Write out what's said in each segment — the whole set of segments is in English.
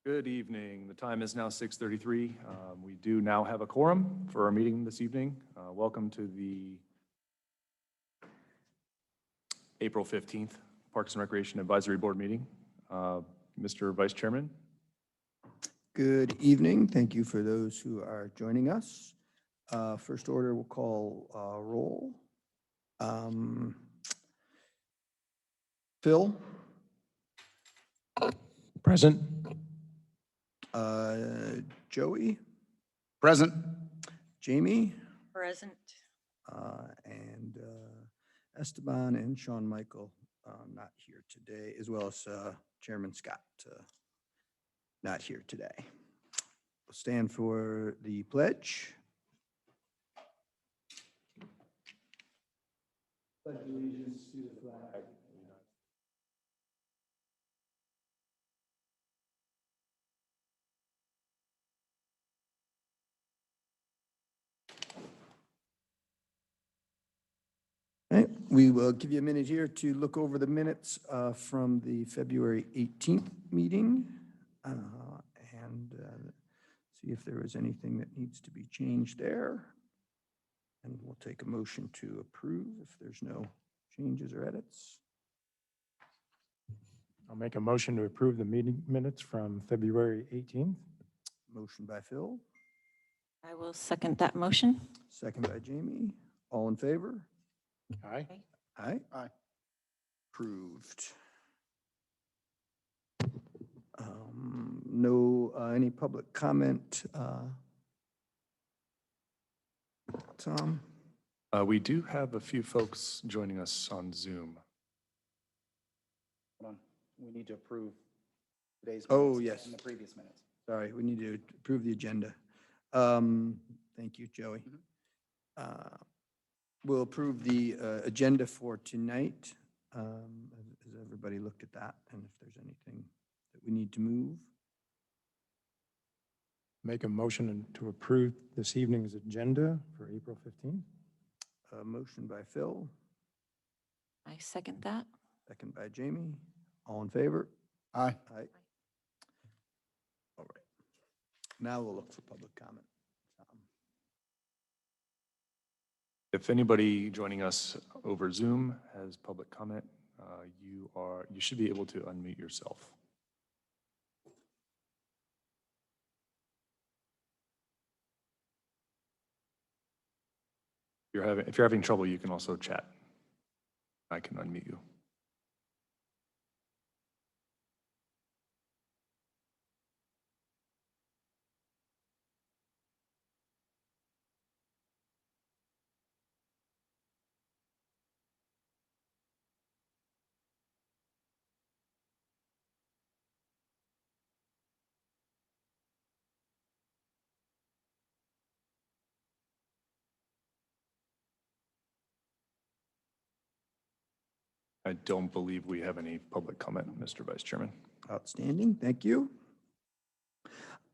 Good evening. The time is now 6:33. We do now have a quorum for our meeting this evening. Welcome to the April 15th Parks and Recreation Advisory Board meeting. Mr. Vice Chairman. Good evening. Thank you for those who are joining us. First order, we'll call roll. Phil? Present. Joey? Present. Jamie? Present. And Esteban and Sean Michael not here today, as well as Chairman Scott not here today. We'll stand for the pledge. Pledge allegiance to the flag. All right, we will give you a minute here to look over the minutes from the February 18th meeting and see if there was anything that needs to be changed there. And we'll take a motion to approve if there's no changes or edits. I'll make a motion to approve the meeting minutes from February 18th. Motion by Phil, I will second that motion. second by Jamie. All in favor? Aye. Aye. Aye. Approved. No, any public comment? Tom? We do have a few folks joining us on Zoom. Hold on, we need to approve today's. Oh, minutes yes. And the previous minutes. Sorry, we need to approve the agenda. Thank you, Joey. We'll approve the agenda for tonight. Has everybody looked at that? And if there's anything that we need to move? Make a motion to approve this evening's agenda for April 15th. Motion by Phil, I second that. second by Jamie. All in favor? Aye. Aye. All right. Now we'll look for public comment. If anybody joining us over Zoom has public comment, you should be able to unmute yourself. If you're having trouble, you can also chat. I can unmute you. I don't believe we have any public comment, Mr. Vice Chairman. Outstanding, thank you.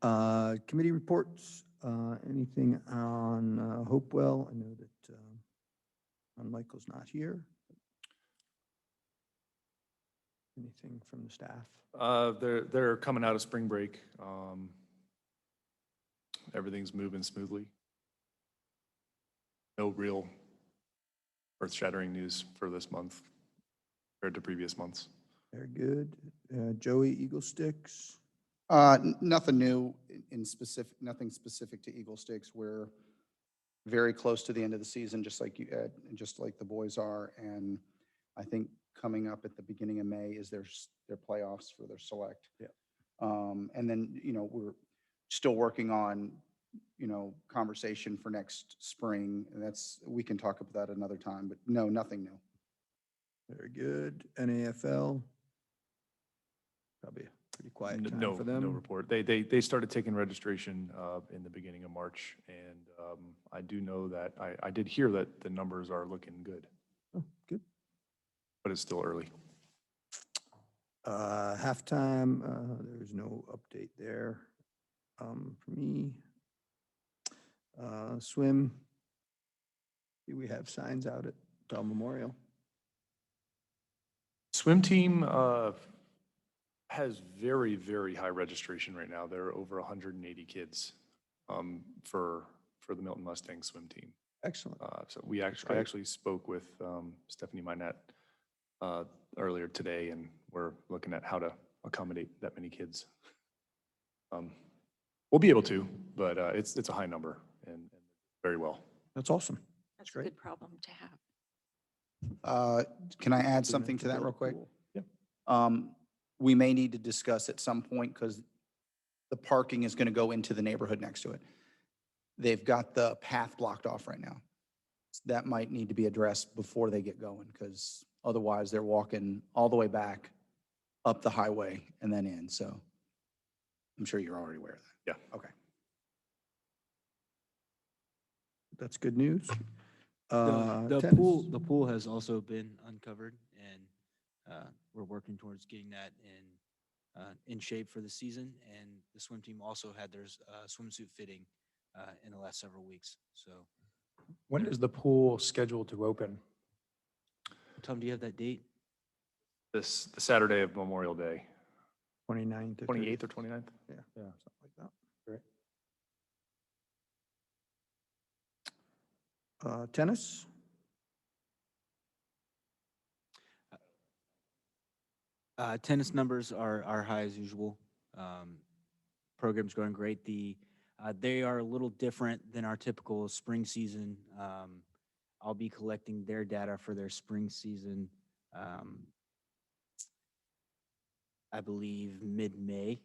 Committee reports, anything on Hopewell? I know that Michael's not here. Anything from the staff? They're coming out of spring break. Everything's moving smoothly. No real earth-shattering news for this month compared to previous months. Very good. Joey, Eagle Sticks? Nothing new in specific, nothing specific to Eagle Sticks. We're very close to the end of the season, just like you, Ed, and just like the boys are. And I think coming up at the beginning of May is their playoffs for their select. Yeah. And then, we're still working on, conversation for next spring. And we can talk about that another time, but no, nothing new. Very good. NAFL? Probably a pretty quiet time No, for them. no report. They started taking registration in the beginning of March, and I do know that I did hear that the numbers are looking good, Oh, good. but it's still early. Halftime, there's no update there for me. Swim, do we have signs out at Bell Memorial? Swim team has very, very high registration right now. There are over 180 kids for the Milton Mustang swim team. Excellent. So I great. actually spoke with Stephanie Minette earlier today, and we're looking at how to accommodate that many kids. We'll be able to, but it's a high number and very well. That's awesome. That's a great. good problem to have. Can I add So something then to that build a real quick? pool. We may need to discuss at some point because the parking is going to go into the neighborhood next to it. They've got the path blocked off right now. That might need to be addressed before they get going because otherwise they're walking all the way back up the highway and then in. So I'm sure you're already aware of that. Yeah. Okay. That's good news. The tennis. pool has also been uncovered, and we're working towards getting that in shape for the season. And the swim team also had their swimsuit fitting in the last several weeks. So, When is the pool scheduled to open? Tom, do you have that date? The Saturday of Memorial Day, 29 to 30. 28th or 29th? Yeah, something like that. Great. Tennis? Tennis numbers are high as usual. Program's going great. They are a little different than our typical spring season. I'll be collecting their data for their spring season. I believe mid-May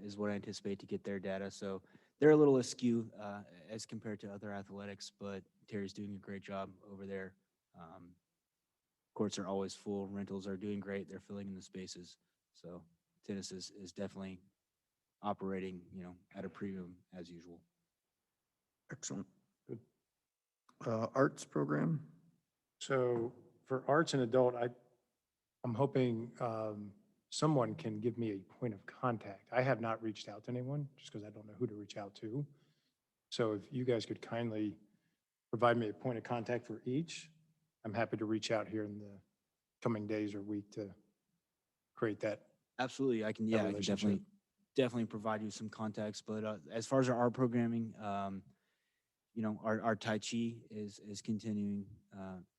is what I anticipate to get their data. So they're a little askew as compared to other athletics, but Terry's doing a great job over there. Courts are always full. Rentals are doing great. They're filling in the spaces. So tennis is definitely operating, at a premium as usual. Excellent. Good. Arts program? So for arts and adult, I'm hoping someone can give me a point of contact. I have not reached out to anyone just because I don't know who to reach out to. So if you guys could kindly provide me a point of contact for each, I'm happy to reach out here in the coming days or week to create that. Absolutely. I can relationship. definitely provide you some context. But as far as our art programming, our Tai Chi is continuing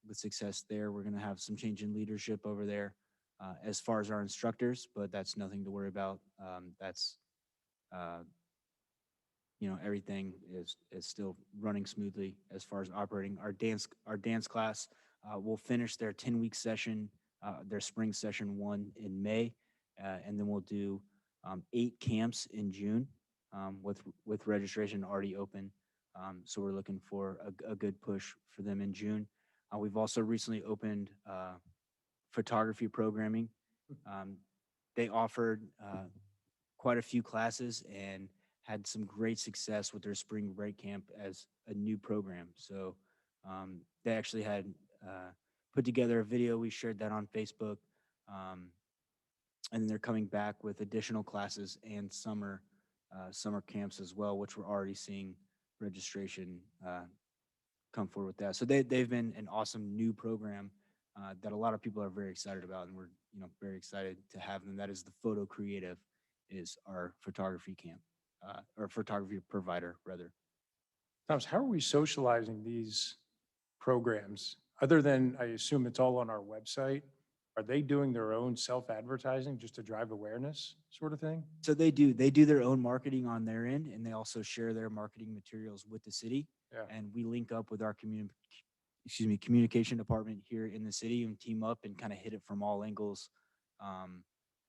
with success there. We're going to have some change in leadership over there as far as our instructors, but that's nothing to worry about. Everything is still running smoothly as far as operating. Our dance class will finish their 10-week session, their spring session 1 in May, and then we'll do 8 camps in June with registration already open. So we're looking for a good push for them in June. We've also recently opened photography programming. They offered quite a few classes and had some great success with their spring break camp as a new program. So they actually had put together a video. We shared that on Facebook. And then they're coming back with additional classes and summer camps as well, which we're already seeing registration come forward with that. So they've been an awesome new program that a lot of people are very excited about, and we're very excited to have them. That is the Photo Creative, is our photography camp or photography provider rather. Thomas, how are we socializing these programs? Other than, I assume it's all on our website, are they doing their own self-advertising just to drive awareness sort of thing? So they do their own marketing on their end, and they also share their marketing materials with the city. Yeah. And we link up with our communication department here in the city and team up and kind of hit it from all angles.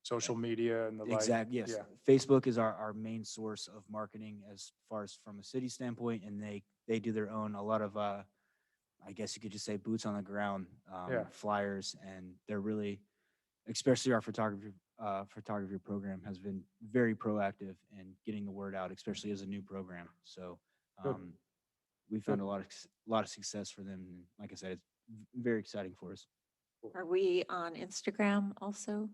Social media and the like? Exactly. Yes. Yeah. Facebook is our main source of marketing as far as from a city standpoint, and they do their own, a lot of, I guess you could just say boots on the ground, flyers, and they're really, especially our photography program has been very proactive in getting the word out, especially as a new program. So we found a lot of success for them. And like I said, it's very exciting for us. Are we on Instagram also?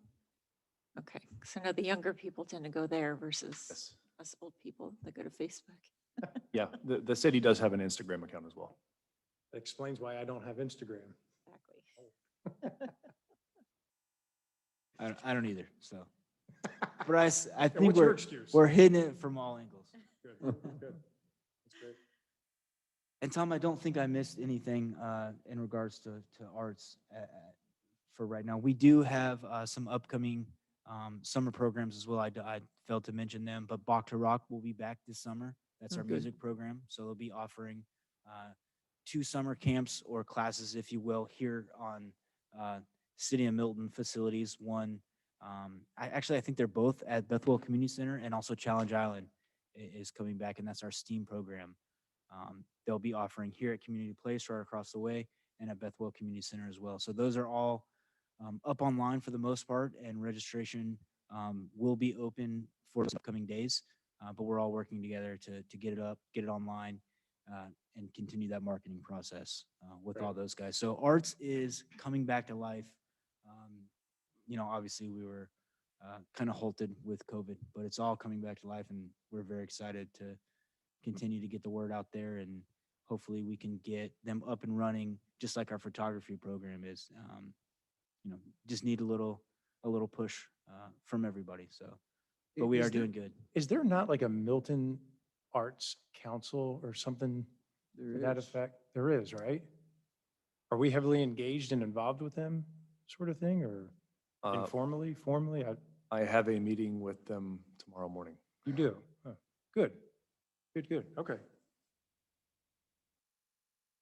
Okay, because I know the younger people tend to go there versus Yes. us old people that go to Facebook. Yeah, the city does have an Instagram account as well. That explains why I don't have Instagram. Exactly. I don't either. So But I Yeah, think what's your excuse? we're hitting it from all angles. Good, good. That's great. And Tom, I don't think I missed anything in regards to arts for right now. We do have some upcoming summer programs as well. I failed to mention them, but Bach to Rock will be back this summer. That's our Okay. music program. So they'll be offering 2 summer camps or classes, if you will, here on City of Milton facilities. One, I think they're both at Bethwell Community Center, and also Challenge Island is coming back, and that's our STEAM program. They'll be offering here at Community Place right across the way, and at Bethwell Community Center as well. So those are all up online for the most part, and registration will be open for the upcoming days. But we're all working together to get it up, get it online, and continue that marketing process with all those guys. So arts is coming back to life. Obviously we were kind of halted with COVID, but it's all coming back to life, and we're very excited to continue to get the word out there, and hopefully we can get them up and running just like our photography program is. Just need a little push from everybody. So, but we Is are there- doing good. Is there not like a Milton Arts Council or something to that effect? There is, right? Are we heavily engaged and involved with them, sort of thing, or informally, formally? I have a meeting with them tomorrow morning. You do? Oh, good. Good, good. Okay.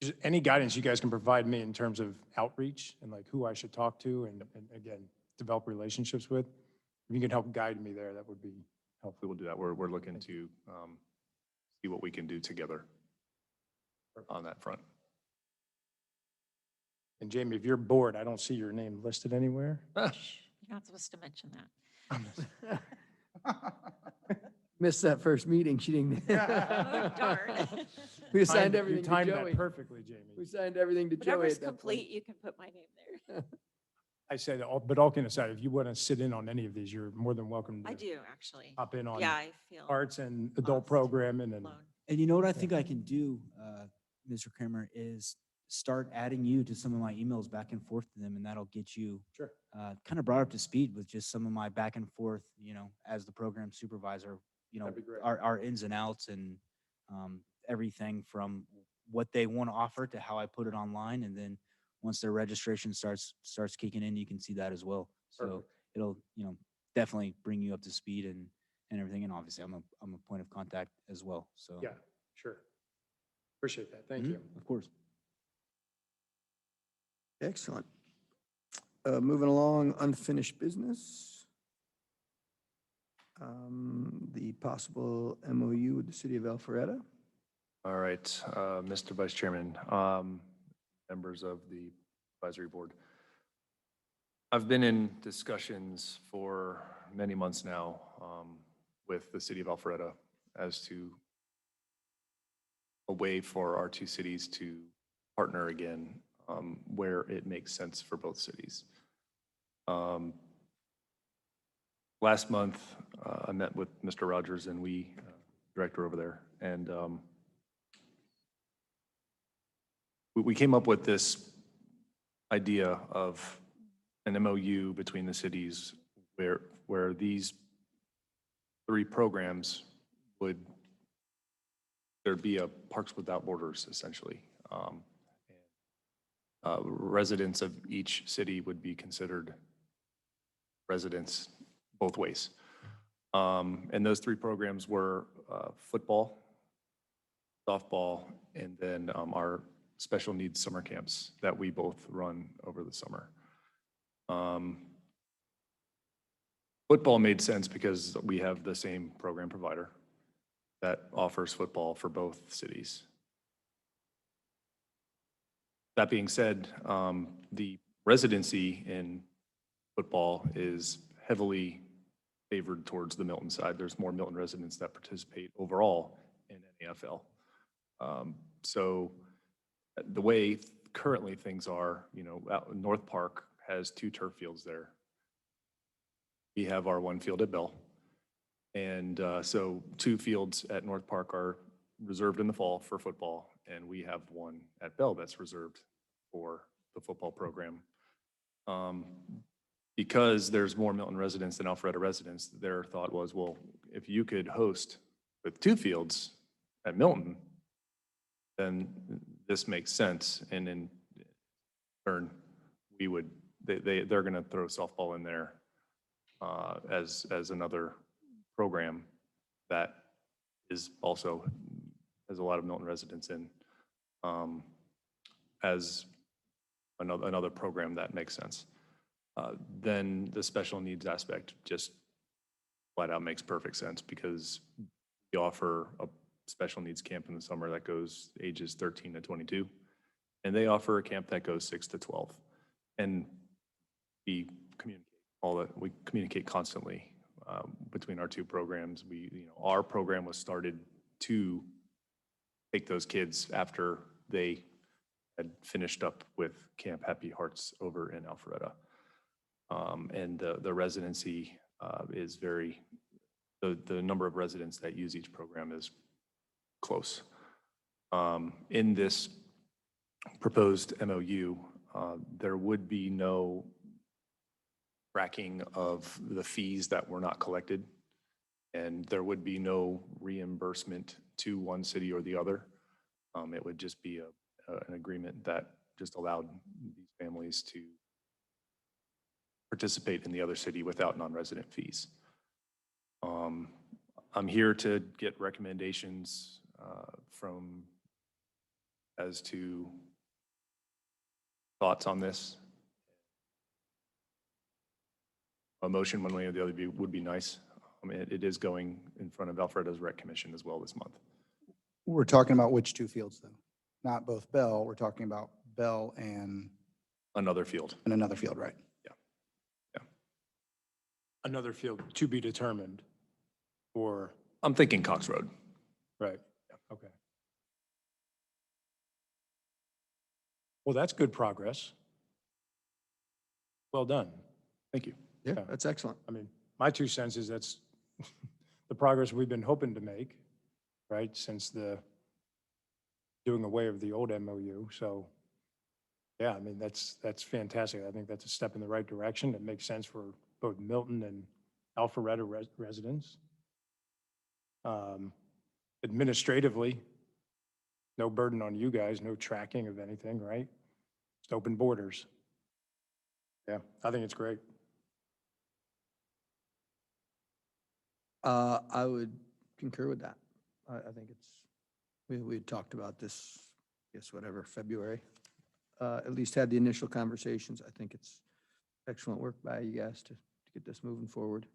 Just any guidance you guys can provide me in terms of outreach and like who I should talk to and again, develop relationships with? If you can help guide me there, that would be helpful. We will do that. We're looking to see what we can do together on that front. And Jamie, if you're bored, I don't see your name listed anywhere. You're not supposed to mention that. Missed that first meeting. She didn't. Oh, darn. We assigned You everything to timed that Joey. perfectly, Jamie. We signed everything to Joey Whatever's at that point. complete, you can put my name there. I said, but all kidding aside, if you want to sit in on any of these, you're more than welcome I to do, actually. hop in on Yeah, I feel arts and adult lost, programming and. alone. And you know what I think I can do, Mr. Kramer, is start adding you to some of my emails back and forth to them, and that'll get you Sure. kind of brought up to speed with just some of my back and forth, as the program supervisor, That'd be great. our ins and outs, and everything from what they want to offer to how I put it online. And then once their registration starts kicking in, you can see that as well. So Perfect. it'll, definitely bring you up to speed and everything. And obviously I'm a point of contact as well. So Yeah, sure. Appreciate that. Thank you. Of course. Excellent. Moving along, unfinished business. The possible MOU with the city of Alpharetta. All right, Mr. Vice Chairman, members of the advisory board. I've been in discussions for many months now with the city of Alpharetta as to a way for our two cities to partner again where it makes sense for both cities. Last month, I met with Mr. Rogers and director over there, and we came up with this idea of an MOU between the cities where these 3 programs there'd be a Parks Without Borders, essentially. Residents of each city would be considered residents both ways. And those 3 programs were football, softball, and then our special needs summer camps that we both run over the summer. Football made sense because we have the same program provider that offers football for both cities. That being said, the residency in football is heavily favored towards the Milton side. There's more Milton residents that participate overall in NAFL. So the way currently things are, North Park has 2 turf fields there. We have our 1 field at Bell. And so 2 fields at North Park are reserved in the fall for football, and we have 1 at Bell that's reserved for the football program. because there's more Milton residents than Alpharetta residents, their thought was, well, if you could host with 2 fields at Milton, then this makes sense. And in turn, they're going to throw softball in there as another program that is also has a lot of Milton residents in as another program that makes sense. Then the special needs aspect just flat out makes perfect sense because we offer a special needs camp in the summer that goes ages 13 to 22, and they offer a camp that goes 6 to 12. And we communicate constantly between our 2 programs. Our program was started to take those kids after they had finished up with Camp Happy Hearts over in Alpharetta. And the residency is the number of residents that use each program is close. In this proposed MOU, there would be no tracking of the fees that were not collected, and there would be no reimbursement to one city or the other. It would just be an agreement that just allowed these families to participate in the other city without non-resident fees. I'm here to get recommendations as to thoughts on this. A motion one way or the other would be nice. It is going in front of Alpharetta's Rec Commission as well this month. We're talking about which 2 fields though? Not both Bell, we're talking about Bell and Another field. another field, right? Another field to be determined, or, I'm thinking Cox Road. right, okay. Well, that's good progress. Well done. Thank you. Yeah, Yeah. that's excellent. I mean, my 2 cents is that's the progress we've been hoping to make, right, since the doing away with the old MOU. So, yeah, I mean, that's fantastic. I think that's a step in the right direction. It makes sense for both Milton and Alpharetta residents. Administratively, no burden on you guys, no tracking of anything, right? Just open borders. Yeah, I think it's great. I would concur with that. I think we had talked about this, I guess, whatever, February. At least had the initial conversations. I think it's excellent work by you guys to get this moving forward.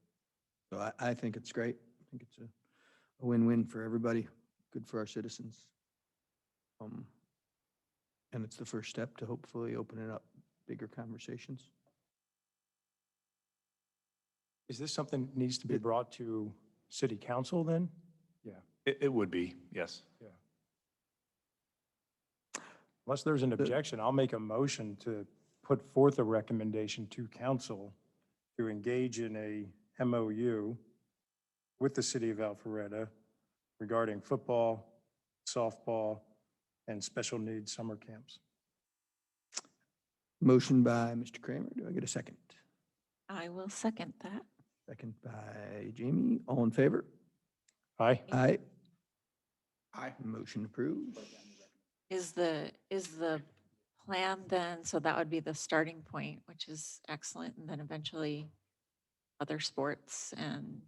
So I think it's great. I think it's a win-win for everybody, good for our citizens. And it's the first step to hopefully opening up bigger conversations. Is this something that needs to be brought to city council then? Yeah. It would be, yes. Unless there's an objection, I'll make a motion to put forth a recommendation to council to engage in a MOU with the city of Alpharetta regarding football, softball, and special needs summer camps. Motion by Mr. Kramer. Do I get a second? I will second that. Second by Jamie. All in favor? Aye. Aye. Aye. Motion approved. Is the plan then, so that would be the starting point, which is excellent, and then eventually other sports and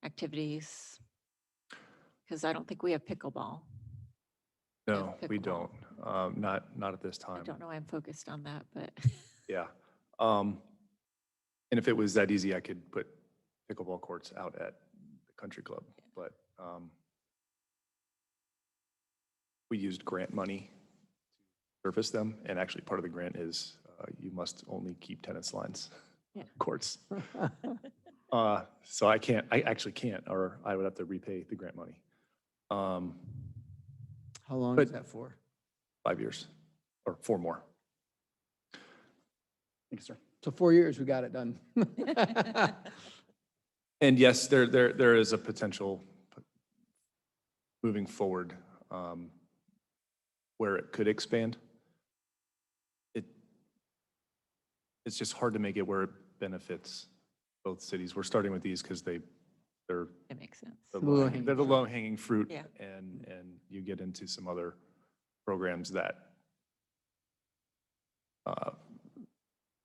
activities? Because I don't think we have pickleball. No, we pickleball. don't. Not at this I time. don't know why I'm focused on that, but Yeah. And if it was that easy, I could put pickleball courts out at the country club, but we used grant money to surface them, and actually part of the grant is you must only keep tennis lines, Yeah. courts. So I actually can't, or I would have to repay the grant money. How long is But- that for? 5 years, or 4 more. Thank you, sir. So 4 years, we got it done. And yes, there is a potential moving forward where it could expand. It's just hard to make it where benefits both cities. We're starting with these because they're It makes sense. the Low-hanging they're the fruit. low-hanging fruit. Yeah. And you get into some other programs that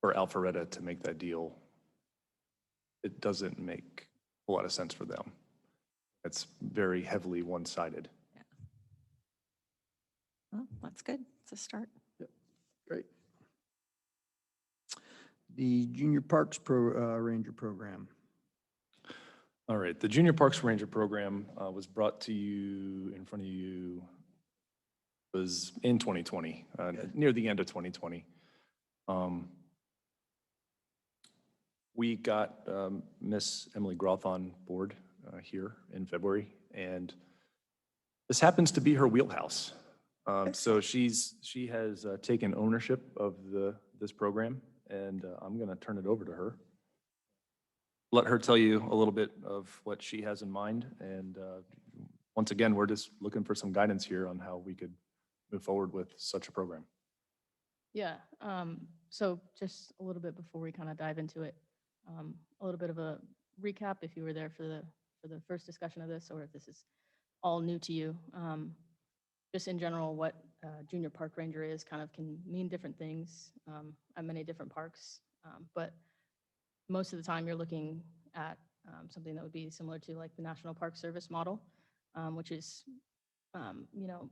for Alpharetta to make that deal, it doesn't make a lot of sense for them. It's very heavily one-sided. Well, that's good. It's a start. Great. The Junior Parks Ranger Program. All right, the Junior Parks Ranger Program was brought to you, in front of you, was in 2020, near the end of 2020. We got Miss Emily Groth on board here in February, and this happens to be her wheelhouse. So she has taken ownership of this program, and I'm going to turn it over to her. Let her tell you a little bit of what she has in mind, and once again, we're just looking for some guidance here on how we could move forward with such a program. Yeah, so just a little bit before we kind of dive into it, a little bit of a recap if you were there for the first discussion of this, or if this is all new to you. Just in general, what junior park ranger is kind of can mean different things at many different parks, but most of the time you're looking at something that would be similar to like the National Park Service model, which is, you know,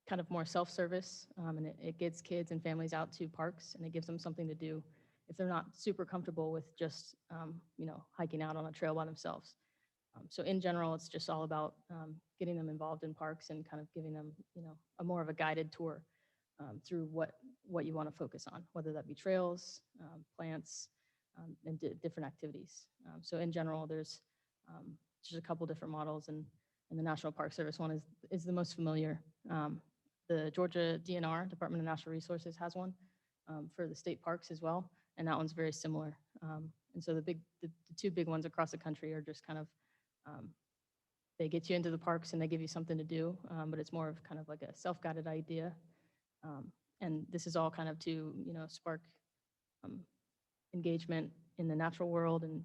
kind of more self-service, and it gets kids and families out to parks, and it gives them something to do if they're not super comfortable with just, you know, hiking out on a trail by themselves. So in general, it's just all about getting them involved in parks and kind of giving them, you know, a more of a guided tour through what you want to focus on, whether that be trails, plants, and different activities. So in general, there's just a couple different models, and the National Park Service one is the most familiar. The Georgia DNR, Department of Natural Resources, has one for the state parks as well, and that one's very similar. And so the two big ones across the country are just kind of, they get you into the parks and they give you something to do, but it's more of kind of like a self-guided idea. And this is all kind of to, you know, spark engagement in the natural world and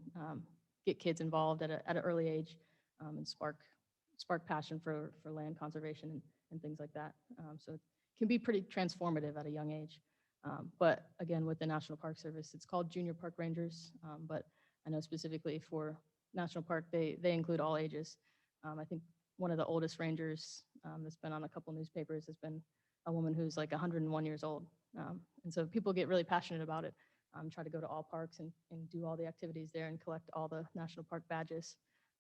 get kids involved at an early age, and spark passion for land conservation and things like that. So it can be pretty transformative at a young age. But again, with the National Park Service, it's called Junior Park Rangers, but I know specifically for National Park, they include all ages. I think one of the oldest rangers that's been on a couple newspapers has been a woman who's like 101 years old. And so people get really passionate about it, try to go to all parks and do all the activities there and collect all the national park badges.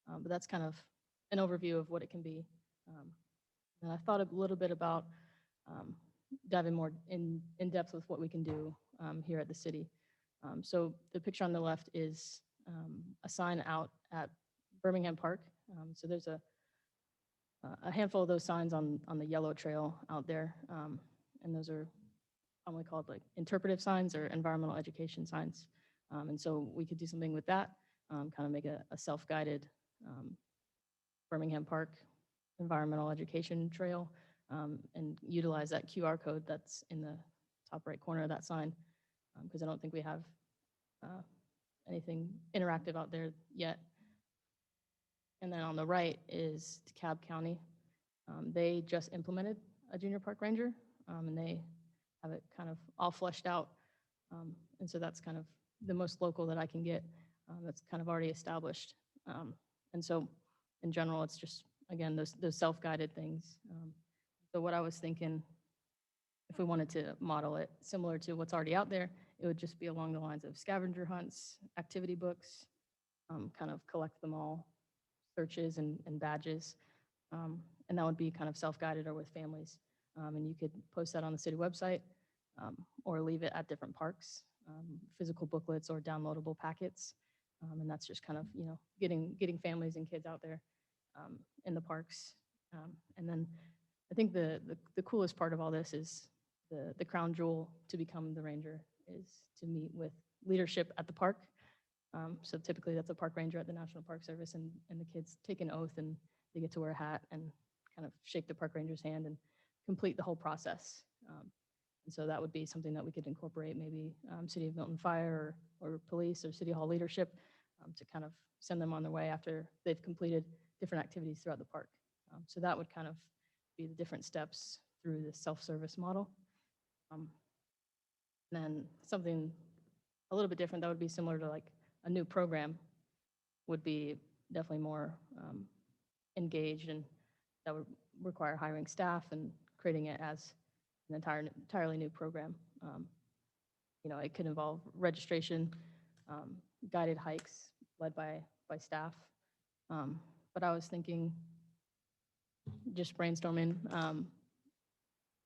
But that's kind of an overview of what it can be. And I thought a little bit about diving more in depth with what we can do here at the city. So the picture on the left is a sign out at Birmingham Park. So there's a handful of those signs on the yellow trail out there. And those are commonly called like interpretive signs or environmental education signs. And so we could do something with that, kind of make a self-guided Birmingham Park environmental education trail, and utilize that QR code that's in the top right corner of that sign, because I don't think we have anything interactive out there yet. And then on the right is DeKalb County. They just implemented a junior park ranger, and they have it kind of all fleshed out. And so that's kind of the most local that I can get, that's kind of already established. And so in general, it's just, again, those self-guided things. So what I was thinking, if we wanted to model it similar to what's already out there, it would just be along the lines of scavenger hunts, activity books, kind of collect them all, searches and badges. And that would be kind of self-guided or with families. And you could post that on the city website, or leave it at different parks, physical booklets or downloadable packets. And that's just kind of, you know, getting families and kids out there in the parks. And then I think the coolest part of all this is the crown jewel to become the ranger is to meet with leadership at the park. So typically that's a park ranger at the National Park Service, and the kids take an oath and they get to wear a hat and kind of shake the park ranger's hand and complete the whole process. And so that would be something that we could incorporate, maybe City of Milton Fire or police or City Hall leadership to kind of send them on their way after they've completed different activities throughout the park. So that would kind of be the different steps through the self-service model. Um, and then something a little bit different that would be similar to like a new program would be definitely more engaged, and that would require hiring staff and creating it as an entirely new program. You know, it could involve registration, guided hikes led by staff. But I was thinking, just brainstorming,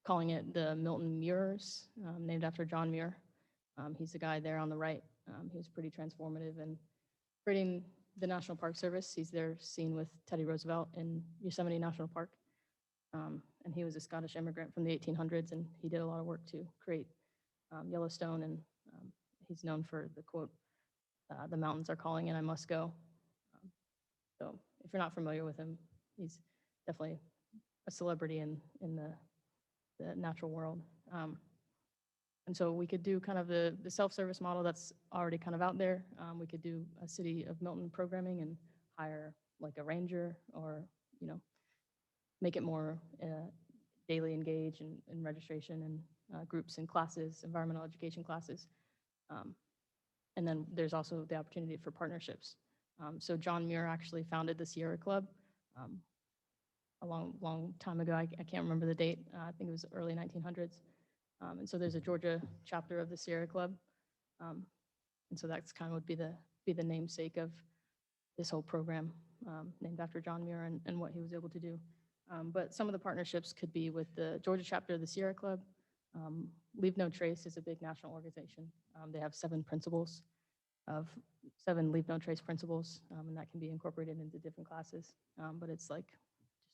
calling it the Milton Muirs, named after John Muir. He's the guy there on the right. He was pretty transformative in creating the National Park Service. He's there seen with Teddy Roosevelt in Yosemite National Park. And he was a Scottish immigrant from the 1800s, and he did a lot of work to create Yellowstone. And he's known for the quote, "The mountains are calling and I must go." So if you're not familiar with him, he's definitely a celebrity in the natural world. And so we could do kind of the self-service model that's already kind of out there. We could do a City of Milton programming and hire like a ranger, or, you know, make it more daily engage in registration and groups and classes, environmental education classes. And then there's also the opportunity for partnerships. So John Muir actually founded the Sierra Club a long time ago. I can't remember the date. I think it was early 1900s. And so there's a Georgia chapter of the Sierra Club. And so that's kind of would be the namesake of this whole program, named after John Muir and what he was able to do. But some of the partnerships could be with the Georgia chapter of the Sierra Club. Leave No Trace is a big national organization. They have 7 principles of 7 Leave No Trace principles, and that can be incorporated into different classes. But it's like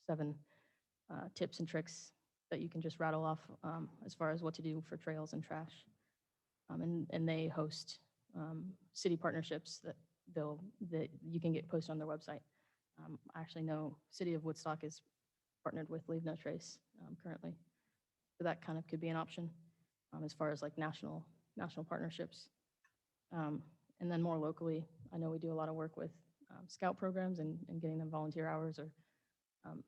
7 tips and tricks that you can just rattle off as far as what to do for trails and trash. And they host city partnerships that you can get posted on their website. I actually know City of Woodstock is partnered with Leave No Trace currently. So that kind of could be an option as far as like national partnerships. And then more locally, I know we do a lot of work with scout programs and getting them volunteer hours, or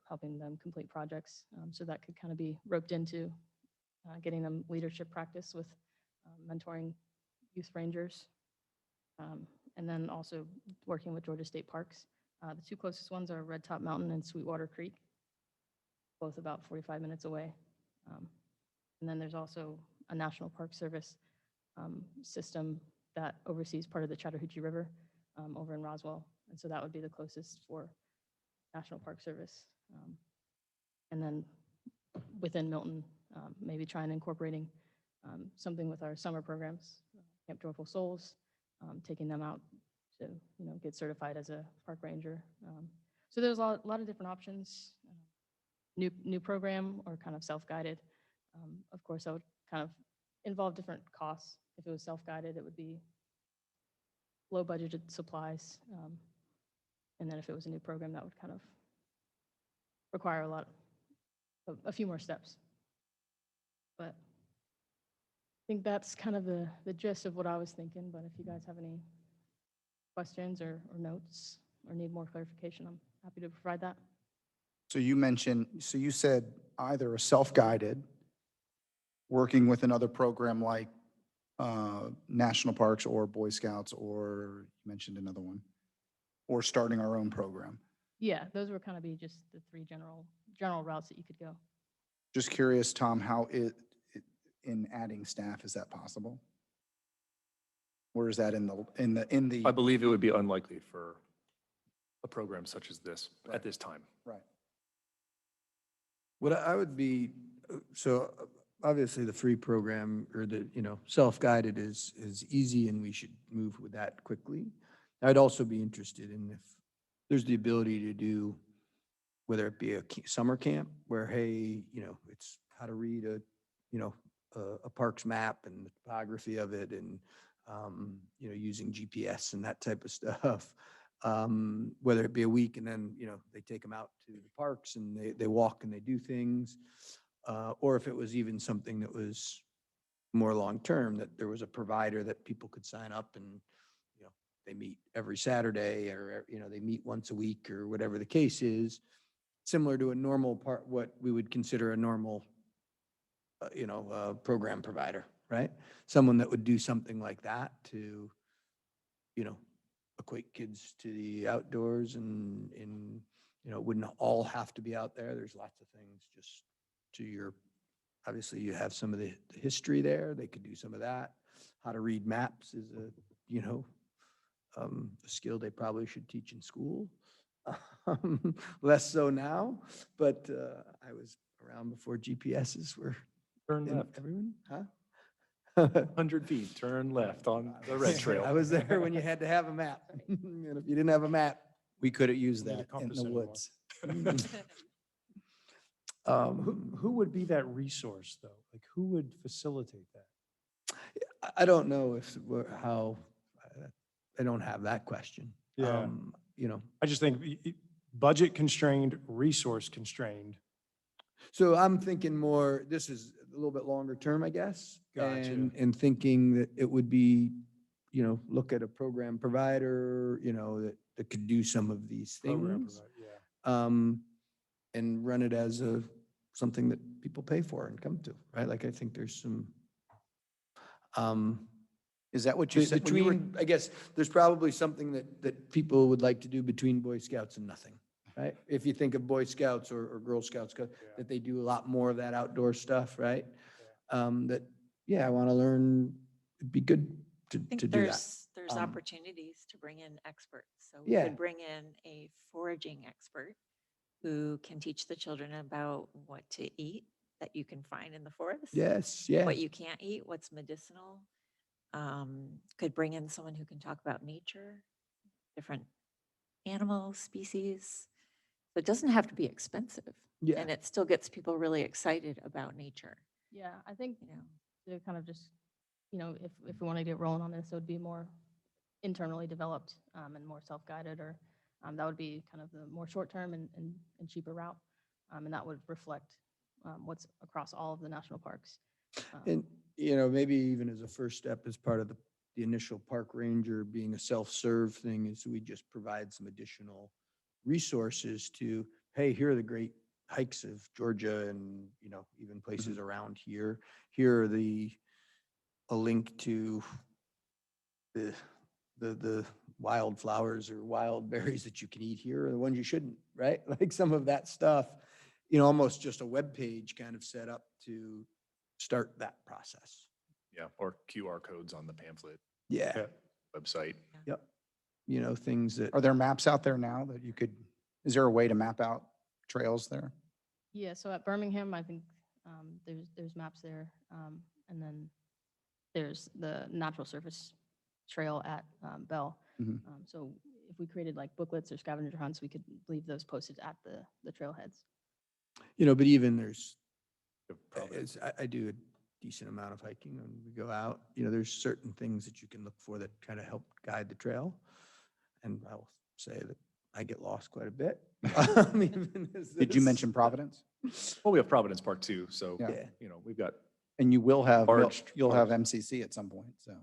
helping them complete projects. So that could kind of be roped into getting them leadership practice with mentoring youth rangers. And then also working with Georgia State Parks. The 2 closest ones are Red Top Mountain and Sweetwater Creek, both about 45 minutes away. And then there's also a National Park Service system that oversees part of the Chattahoochee River over in Roswell. And so that would be the closest for National Park Service. And then within Milton, maybe trying incorporating something with our summer programs, Camp Joyful Souls, taking them out to, you know, get certified as a park ranger. So there's a lot of different options. New program or kind of self-guided. Of course, that would kind of involve different costs. If it was self-guided, it would be low budgeted supplies. And then if it was a new program, that would kind of require a few more steps. But I think that's kind of the gist of what I was thinking. But if you guys have any questions or notes or need more clarification, I'm happy to provide that. So you said either a self-guided, working with another program like National Parks or Boy Scouts, or you mentioned another one, or starting our own program. Yeah, those would kind of be just the 3 general routes that you could go. Just curious, Tom, how in adding staff, is that possible? Or is that in the? I believe it would be unlikely for a program such as this Right. at this time. Right. What I would be, so obviously the free program or the, you know, self-guided is easy and we should move with that quickly. I'd also be interested in if there's the ability to do, whether it be a summer camp where, hey, you know, it's how to read a park's map and the topography of it, and, you know, using GPS and that type of stuff. Whether it be a week and then, you know, they take them out to the parks and they walk and they do things. Or if it was even something that was more long-term, that there was a provider that people could sign up and, you know, they meet every Saturday or, you know, they meet once a week or whatever the case is, similar to a normal part, what we would consider a normal, program provider, right? Someone that would do something like that to, you know, equate kids to the outdoors and, it wouldn't all have to be out there. There's lots of things just to your, obviously you have some of the history there. They could do some of that. How to read maps is a skill they probably should teach in school. Less so now, but I was around before GPSs were Turn in left, everyone, huh? 100 feet, turn left on the red trail. I was there when you had to have a map. And if you didn't have a map, We could have used Need a that in compass the anymore. woods. Who would be that resource, though? Like, who would facilitate that? I don't know how, I don't have that question. Yeah. I I just think budget constrained, resource constrained. so I'm thinking more, this is a little bit longer term, I guess. Gotcha. And thinking that it would be, look at a program provider, that could do some of these program things. provider, Yeah. And run it as something that people pay for and come to, right? Like, I think there's some, Is that what you said? when you were- between, I guess, there's probably something that people would like to do between Boy Scouts and nothing, right? If you think of Boy Scouts or Girl Scouts, Yeah. that they do a lot more of that outdoor stuff, right? Yeah. I want to learn, it'd be good to I think do that. there's Um, opportunities to bring in experts. So we Yeah. could bring in a foraging expert who can teach the children about what to eat that you can find in the forest. Yes, yeah. What you can't eat, what's medicinal. Could bring in someone who can talk about nature, different animals, species. So it doesn't have to be expensive. Yeah. And it still gets people really excited about nature, Yeah, I think you know. to kind of just, if we want to get rolling on this, it would be more internally developed and more self-guided, or that would be kind of the more short-term and cheaper route. And that would reflect what's across all of the national parks. And, maybe even as a first step, as part of the initial park ranger being a self-serve thing, is we just provide some additional resources to, hey, here are the great hikes of Georgia and, even places around here. Here are a link to the wildflowers or wild berries that you can eat here are the ones you shouldn't, right? Like some of that stuff, almost just a web page kind of set up to start that process. Yeah, or QR codes on the pamphlet Yeah, Yeah. website. yep. Things that, Are there maps out there now that you could, is there a way to map out trails there? Yeah, so at Birmingham, I think there's maps there. And then there's the natural surface trail at Bell. Mhm. So if we created like booklets or scavenger hunts, we could leave those posted at the trailheads. but even there's, Providence. I do a decent amount of hiking when we go out, there's certain things that you can look for that kind of help guide the trail. And I will say that I get lost quite a bit. Even as Did you this- mention Providence? Well, we have Providence Park too, so, Yeah. Yeah. we've got, And you will have, Large you'll have parks. MCC at some point, so.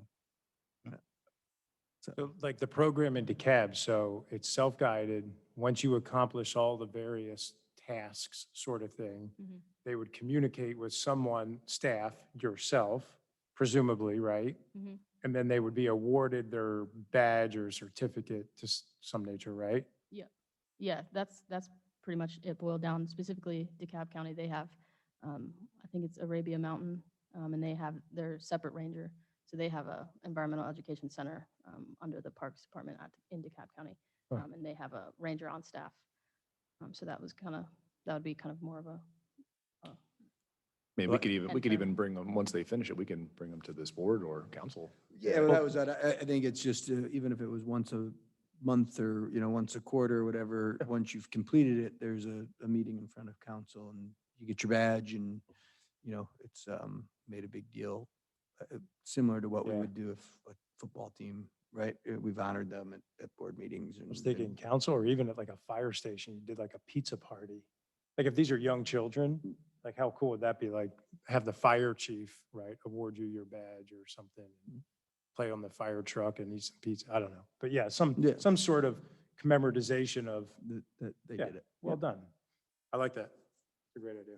So like the program in DeKalb, so it's self-guided. Once you accomplish all the various tasks sort of thing, Mhm. they would communicate with someone, staff, yourself, presumably, right? Mhm. And then they would be awarded their badge or certificate to some nature, right? Yeah, that's pretty much it boiled down. Specifically, DeKalb County, they have, I think it's Arabia Mountain, and they have their separate ranger. So they have a environmental education center under the Parks Department in DeKalb County, Huh. and they have a ranger on staff. So that would be kind of more of a maybe we could Enter. even bring them, once they finish it, we can bring them to this board or council. Yeah, well, that was, I think it's just, even if it was once a month or, once a quarter or whatever, once you've completed it, there's a meeting in front of council and you get your badge and, it's made a big deal. Similar to what we Yeah. would do if a football team, right? We've honored them at board meetings. I was thinking council or even at like a fire station, you did like a pizza party. Like if these are young children, like how cool would that be? Like have the fire chief, right, award you your badge or something. Play on the fire truck and eat some pizza. I don't know. But yeah, Yeah. some sort of commemorization of, That they yeah, did it. well Yep. done. I like that. It's a great idea.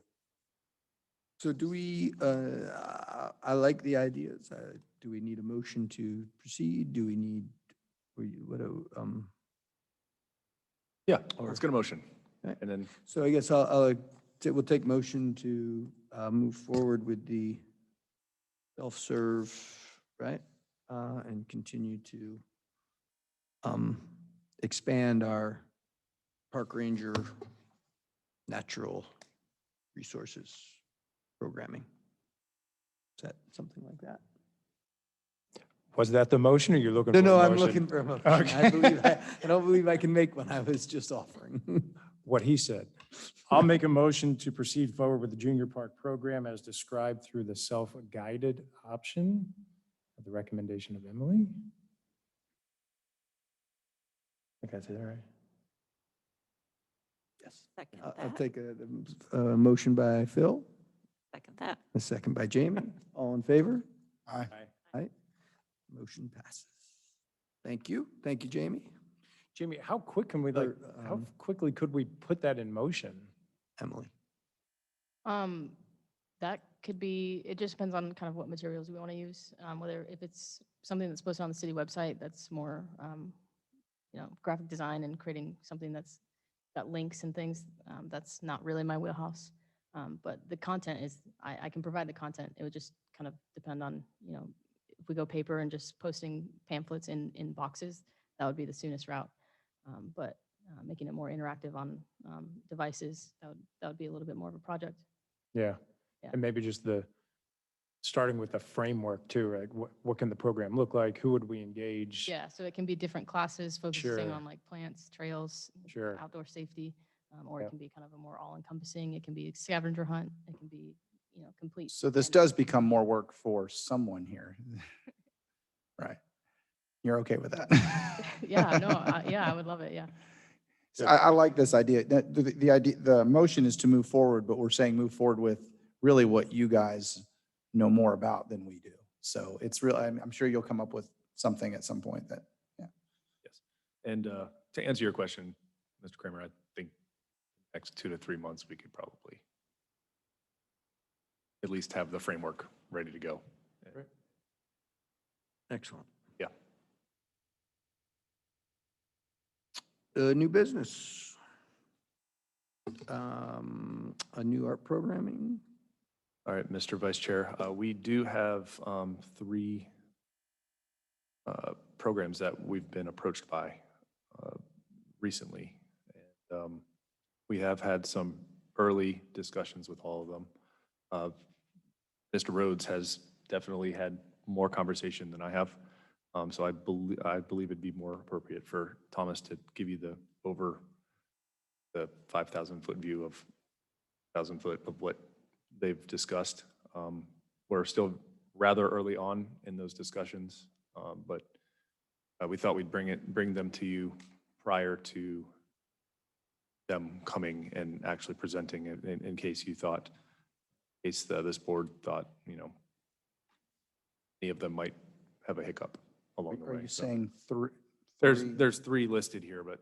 So do we, I like the ideas. Do we need a motion to proceed? Do we need, Yeah, Or- let's get a motion. Okay. And then, so I guess we'll take motion to move forward with the self-serve, right? And continue to expand our park ranger natural resources programming. Is that something like that? Was that the motion or you're looking No, for a no, motion? I'm looking for a motion. I Okay. believe, I don't believe I can make one. I was just offering. What he said. I'll make a motion to proceed forward with the junior park program as described through the self-guided option at the recommendation of Emily. I think I said that right. Yes. Second I'll that, take a motion by Phil, second that. a second by Jamie. All in favor? Aye. Aye. Motion passes. Thank you. Thank you, Jamie. Jamie, how quick can we like, Or, how quickly could we put that in motion? Emily. That could be, it just depends on kind of what materials we want to use. Whether if it's something that's posted on the city website, that's more, graphic design and creating something that's got links and things. That's not really my wheelhouse. But the content is, I can provide the content. It would just kind of depend on, if we go paper and just posting pamphlets in boxes, that would be the soonest route. But making it more interactive on devices, that would be a little bit more of a project. Yeah. Yeah. And maybe just starting with the framework too, right? What can the program look like? Who would we engage? Yeah, so it can be different classes focusing Sure. on like plants, trails, Sure. outdoor safety, or it Yep. can be kind of a more all-encompassing. It can be scavenger hunt. It can be, complete. So this does become more work for someone here. Right. You're okay with that? Yeah, no, I would love it. Yeah. So I like this idea. The idea, the motion is to move forward, but we're saying move forward with really what you guys know more about than we do. So it's real, I'm sure you'll come up with something at some point that, yes. And to answer your question, Mr. Kramer, I think next 2 to 3 months, we could probably at least have the framework ready to go. Excellent. Yeah. New business. A new art programming. All right, Mr. Vice Chair, we do have 3 programs that we've been approached by recently. And we have had some early discussions with all of them. Mr. Rhodes has definitely had more conversation than I have. So I believe it'd be more appropriate for Thomas to give you the 5,000 foot view of 1,000 foot of what they've discussed. We're still rather early on in those discussions, but we thought we'd bring them to you prior to them coming and actually presenting it in case you thought, in case this board thought, any of them might have a hiccup along the way. are you So saying three? there's 3 listed here, but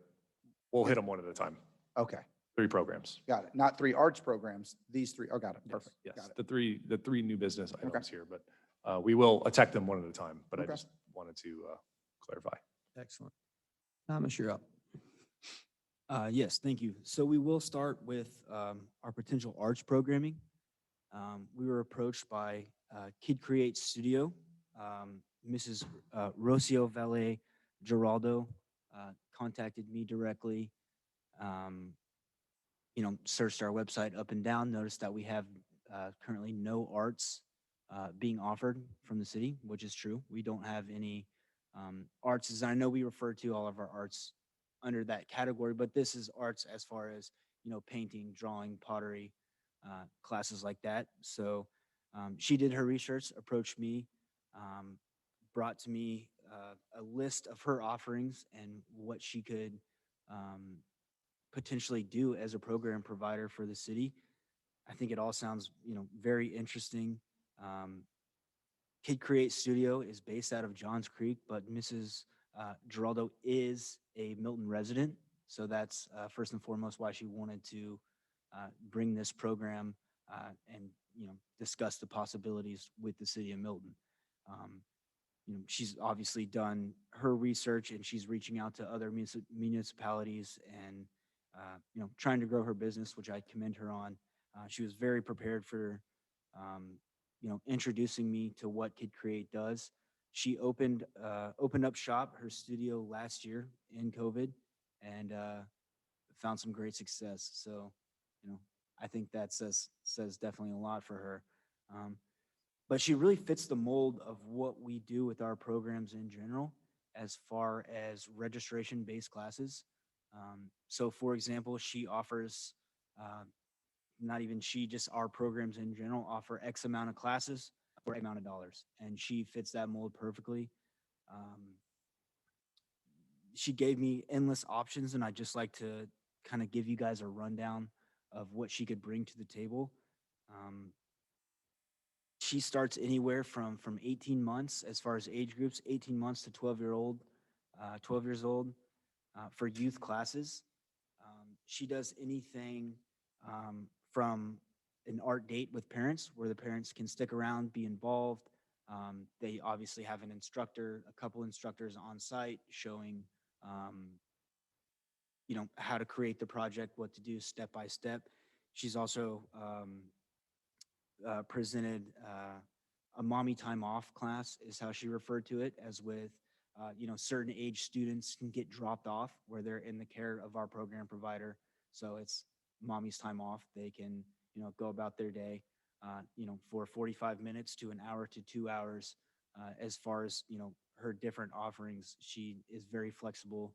we'll hit them one at a time. Okay, 3 programs. got it. Not 3 arts programs, these 3. Oh, got it. Perfect. Yes, Got it. the three new business items here, but we will attack them one at a time, but I Okay. just wanted to clarify. Excellent. Thomas, you're up. Yes, thank you. So we will start with our potential arts programming. We were approached by Kid Create Studio. Mrs. Rocio Valle Geraldo contacted me directly. Searched our website up and down, noticed that we have currently no arts being offered from the city, which is true. We don't have any arts, as I know we refer to all of our arts under that category, but this is arts as far as, painting, drawing, pottery, classes like that. So she did her research, approached me, brought to me a list of her offerings and what she could potentially do as a program provider for the city. I think it all sounds, very interesting. Kid Create Studio is based out of Johns Creek, but Mrs. Geraldo is a Milton resident. So that's first and foremost why she wanted to bring this program and, discuss the possibilities with the city of Milton. Um, she's obviously done her research and she's reaching out to other municipalities and, trying to grow her business, which I commend her on. She was very prepared for, introducing me to what Kid Create does. She opened up shop, her studio last year in COVID, and found some great success. So, I think that says definitely a lot for her. But she really fits the mold of what we do with our programs in general, as far as registration-based classes. So, for example, she offers not even she, just our programs in general offer X amount of classes for X amount of dollars. And she fits that mold perfectly. She gave me endless options, and I'd just like to kind of give you guys a rundown of what she could bring to the table. She starts anywhere from 18 months as far as age groups, 18 months to 12 years old for youth classes. She does anything from an art date with parents where the parents can stick around, be involved. They obviously have an instructor, a couple instructors on site showing, how to create the project, what to do step by step. She's also presented a mommy time off class is how she referred to it, as with, certain age students can get dropped off where they're in the care of our program provider. So it's mommy's time off. They can, go about their day, for 45 minutes to an hour to 2 hours. As far as, her different offerings, she is very flexible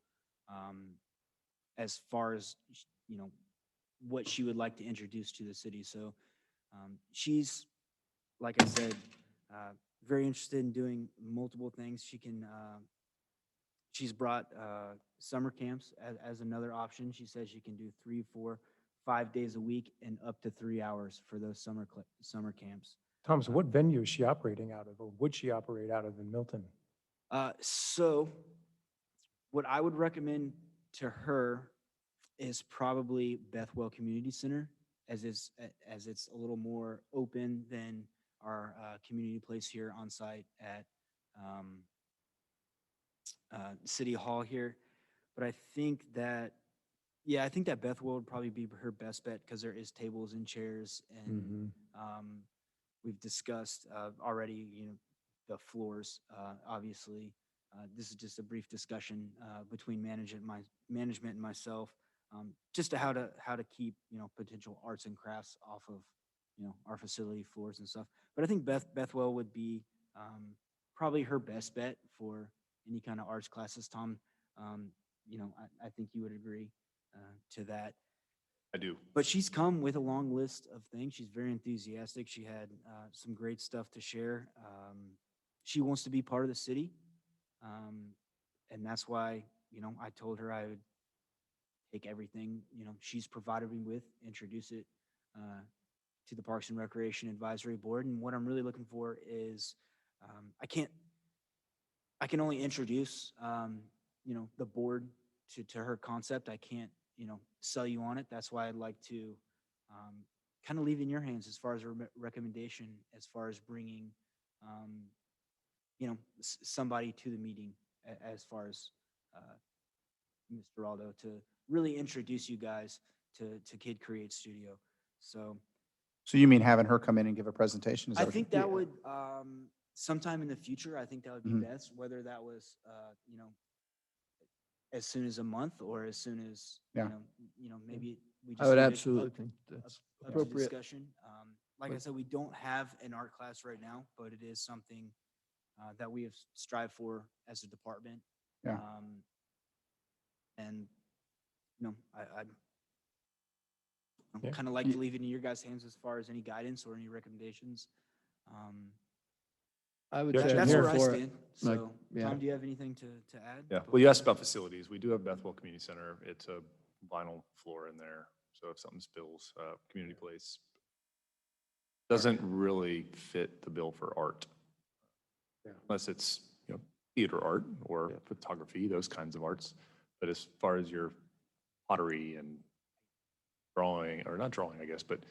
as far as, what she would like to introduce to the city. So she's, like I said, very interested in doing multiple things. She's brought summer camps as another option. She says she can do 3, 4, 5 days a week and up to 3 hours for those summer camps. Tom, so what venue is she operating out of, or would she operate out of in Milton? So what I would recommend to her is probably Bethwell Community Center, as it's a little more open than our community place here on site at City Hall here. But I think that Bethwell would probably be her best bet because there is tables and chairs, and we've discussed already, the floors. Obviously, this is just a brief discussion between management and myself, just to how to keep, potential arts and crafts off of, our facility floors and stuff. But I think Bethwell would be probably her best bet for any kind of arts classes. Tom, I think you would agree to that. I do. But she's come with a long list of things. She's very enthusiastic. She had some great stuff to share. She wants to be part of the city. And that's why, I told her I would take everything, she's provided me with, introduce it to the Parks and Recreation Advisory Board. And what I'm really looking for is, I can only introduce, the board to her concept. I can't, sell you on it. That's why I'd like to kind of leave it in your hands as far as a recommendation, as far as bringing, somebody to the meeting, as far as Mr. Aldo, to really introduce you guys to Kid Create Studio. So You mean having her come in and give a presentation? Is I that what think that would, sometime in the future, I think that would be Mhm. best, whether that was, as soon as a month or as soon as, Yeah. Maybe we just. I would need absolutely think that's up to appropriate. discussion. Like I said, we don't have an art class right now, but it is something that we have strived for as a department. Yeah. And, I'd Yeah. kind of like to leave it in your guys' hands as far as any guidance or any recommendations. I would Yeah, say I'm That's here where I for it. stand. Like, So, yeah. Tom, do you have anything to add? Yeah, well, you asked about facilities. We do have Bethwell Community Center. It's a vinyl floor in there. So if something spills, community place, Doesn't really fit the bill for art. Yeah. Unless it's, theater art or Yeah. photography, those kinds of arts. But as far as your pottery and drawing, or not drawing, I guess, but,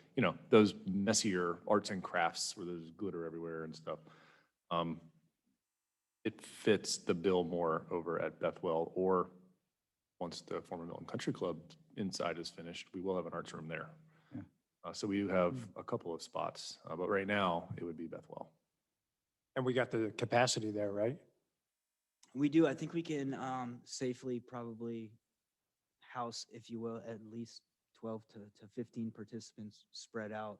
those messier arts and crafts where there's glitter everywhere and stuff, it fits the bill more over at Bethwell, or once the former Milton Country Club inside is finished, we will have an arts room there. Yeah. So we do have a couple of spots, but right now it would be Bethwell. And we got the capacity there, right? We do. I think we can safely probably house, if you will, at least 12 to 15 participants spread out.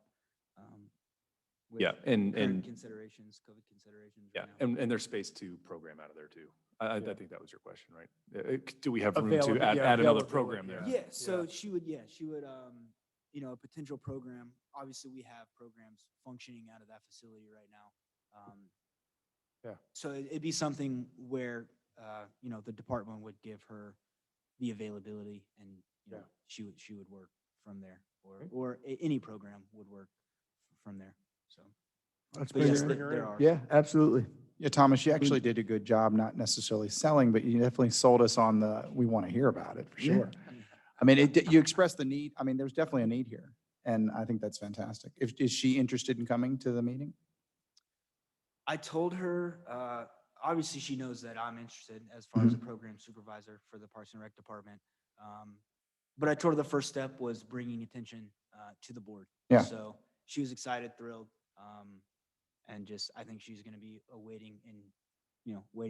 With Yeah, and current considerations, COVID considerations. yeah, right now. and there's space to program out of there too. I Yeah. think that was your question, right? Do we have room Availability, to add yeah, another availability, program there? yeah. Yeah, so she would, a potential program, obviously we have programs functioning out of that facility right now. Yeah. So it'd be something where, the department would give her the availability and, Yeah. she would work from there, Okay. or any program would work from there, so. Let's But bring yes, her in. bring her in. there are. Yeah, absolutely. Yeah, Thomas, you actually did a good job, not necessarily selling, but you definitely sold us on we want to hear about it, for Yeah. sure. I mean, you expressed the need. I mean, there's definitely a need here, and I think that's fantastic. Is she interested in coming to the meeting? I told her, obviously she knows that I'm interested as far as a program supervisor for the Parks and Rec Department. But I told her the first step was bringing attention to the board. Yeah. So she was excited, thrilled, and I think she's going to be waiting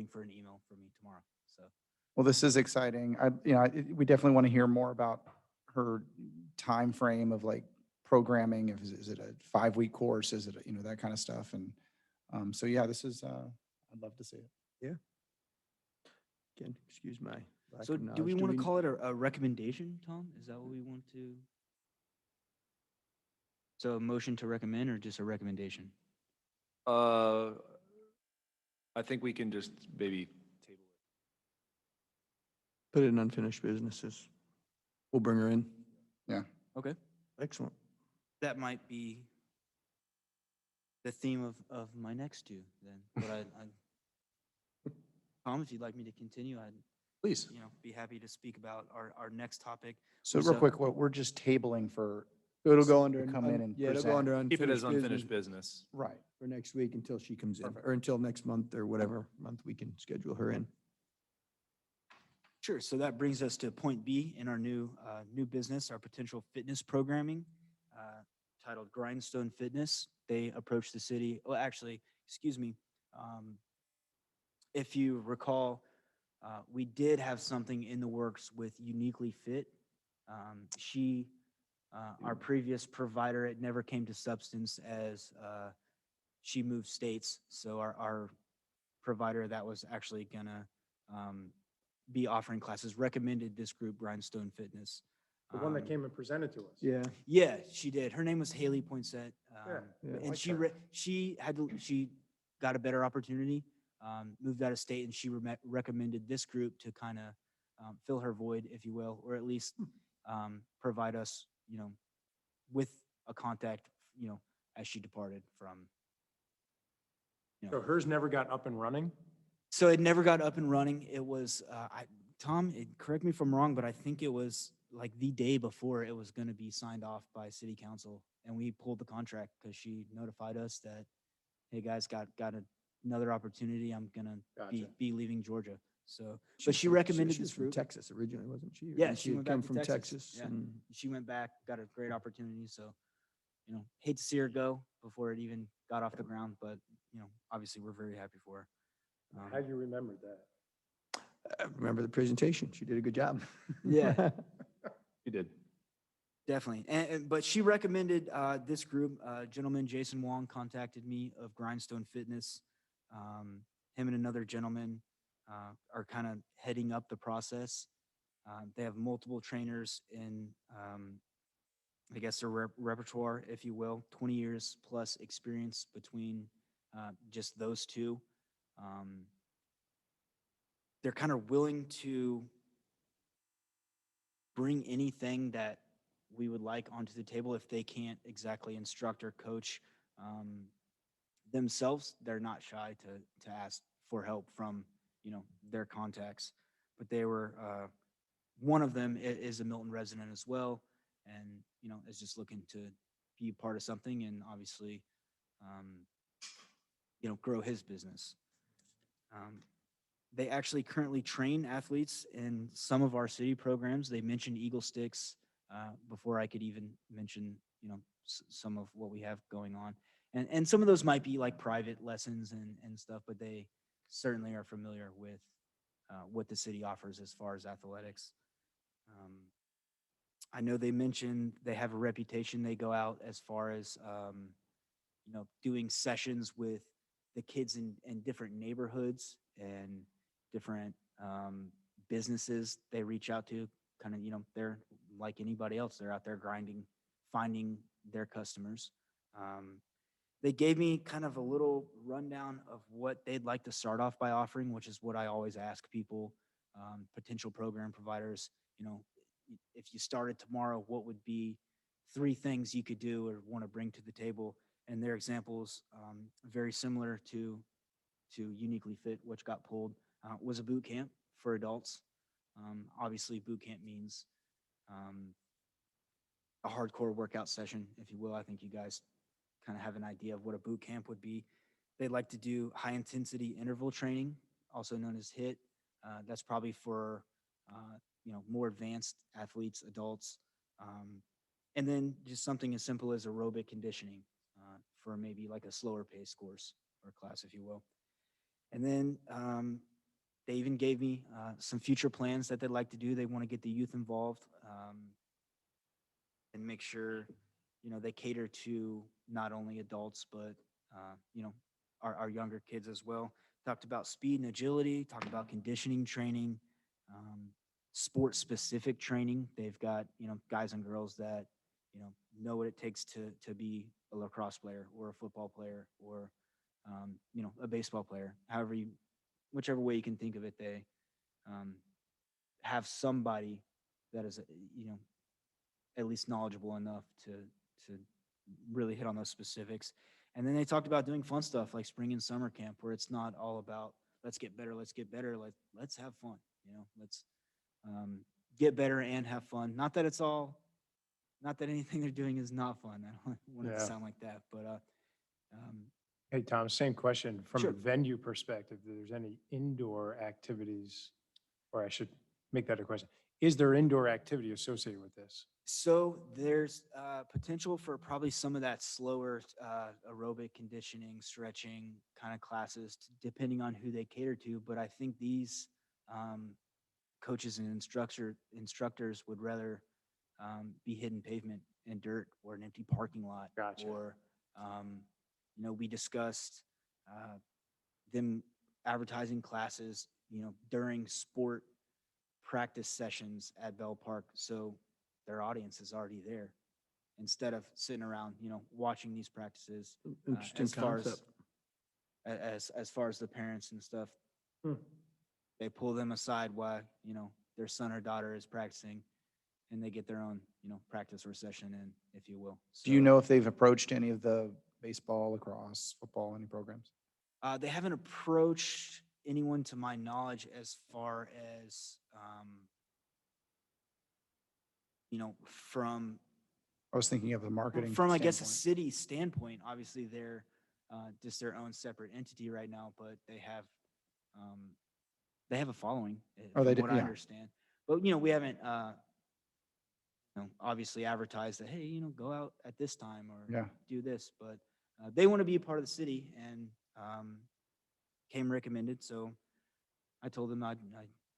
for an email from me tomorrow. So. Well, this is exciting. We definitely want to hear more about her time frame of like programming. Is it a 5-week course? Is it, that kind of stuff? And so, yeah, this is, I'd love to see it. Again, excuse my lack So of do we knowledge. want to call it a recommendation, Tom? Is that what we want to? So a motion to recommend or just a recommendation? I think we can just maybe table it. Put it in unfinished businesses. We'll bring her in. Okay. Excellent. That might be the theme of my next two then. But Tom, if you'd like me to continue, I'd, Please. be happy to speak about our next topic. So real So- quick, we're just tabling for, It'll go under. Come in and Yeah, it'll go present. under Keep it as unfinished unfinished business business. right. for next week until she comes in, Perfect. or until next month or whatever month we can schedule her in. Sure. So that brings us to point B in our new business, our potential fitness programming, titled Grindstone Fitness. They approached the city. Well, actually, excuse me. If you recall, we did have something in the works with Uniquely Fit. Our previous provider, it never came to substance as she moved states. So our provider that was actually gonna be offering classes recommended this group, Grindstone Fitness. The one that came and presented to us. Yeah. Yeah, she did. Her name was Haley Poinsett. Yeah, yeah. And like she her. she got a better opportunity, moved out of state, and she recommended this group to kind of fill her void, if you will, or at least provide us, with a contact, as she departed from. So hers never got up and running? So it never got up and running. It was, Tom, correct me if I'm wrong, but I think it was like the day before it was going to be signed off by city council. And we pulled the contract because she notified us that, hey, guys, got another opportunity. I'm going to Gotcha. be leaving Georgia. So, She's but she from- recommended she's this from group. Texas originally, wasn't she? Or Yeah, didn't she had went back come to from Texas, Texas. yeah. And She went back, got a great opportunity. So, hate to see her go before it even got off the ground. But, obviously we're very happy for her. How do you remember that? I remember the presentation. She did a good job. Yeah. You did. Definitely. But she recommended this group. Gentleman, Jason Wong, contacted me of Grindstone Fitness. Him and another gentleman are kind of heading up the process. They have multiple trainers in, I guess, their repertoire, if you will, 20 years plus experience between just those two. They're kind of willing to bring anything that we would like onto the table if they can't exactly instruct or coach themselves, they're not shy to ask for help from, their contacts. But they were, one of them is a Milton resident as well, and, is just looking to be a part of something and obviously, grow his business. They actually currently train athletes in some of our city programs. They mentioned Eagle Sticks before I could even mention, some of what we have going on. And some of those might be like private lessons and stuff, but they certainly are familiar with what the city offers as far as athletics. I know they mentioned they have a reputation. They go out as far as, doing sessions with the kids in different neighborhoods and different businesses they reach out to. Kind of, they're like anybody else. They're out there grinding, finding their customers. They gave me kind of a little rundown of what they'd like to start off by offering, which is what I always ask people, potential program providers. If you started tomorrow, what would be 3 things you could do or want to bring to the table? And their examples, very similar to Uniquely Fit, which got pulled, was a boot camp for adults. Obviously, boot camp means a hardcore workout session, if you will. I think you guys kind of have an idea of what a boot camp would be. They like to do high intensity interval training, also known as HIIT. That's probably for more advanced athletes, adults, and then just something as simple as aerobic conditioning for maybe like a slower pace course or class, if you will. And then they even gave me some future plans that they'd like to do. They want to get the youth involved and make sure, they cater to not only adults, but, our younger kids as well. Talked about speed and agility, talked about conditioning training, sport-specific training. They've got, guys and girls that, know what it takes to be a lacrosse player or a football player or, a baseball player. Whichever way you can think of it, they have somebody that is, at least knowledgeable enough to really hit on those specifics. And then they talked about doing fun stuff like spring and summer camp, where it's not all about let's get better. Let's have fun. Let's get better and have fun. Not that anything they're doing is not fun. I don't want it to Yeah. sound like that, but Hey, Tom, same question. From a Sure. venue perspective, if there's any indoor activities, or I should make that a question. Is there indoor activity associated with this? So there's potential for probably some of that slower aerobic conditioning, stretching kind of classes, depending on who they cater to. But I think these coaches and instructors would rather be hitting pavement and dirt or an empty parking lot. Gotcha. Or, we discussed them advertising classes, during sport practice sessions at Bell Park. So their audience is already there instead of sitting around, watching these practices. Interesting As far concept. as far as the parents and stuff, Hmm. they pull them aside while, their son or daughter is practicing, and they get their own, practice or session in, if you will. Do you So, know if they've approached any of the baseball, lacrosse, football, any programs? they haven't approached anyone to my knowledge as far as, from I was thinking of the marketing. I guess a standpoint. city standpoint. Obviously they're just their own separate entity right now, but they have a following, Oh, they from do, what I yeah. understand. But we haven't obviously advertised that, hey, go out at this time or Yeah. do this, but they want to be a part of the city and came recommended. So I told them I'd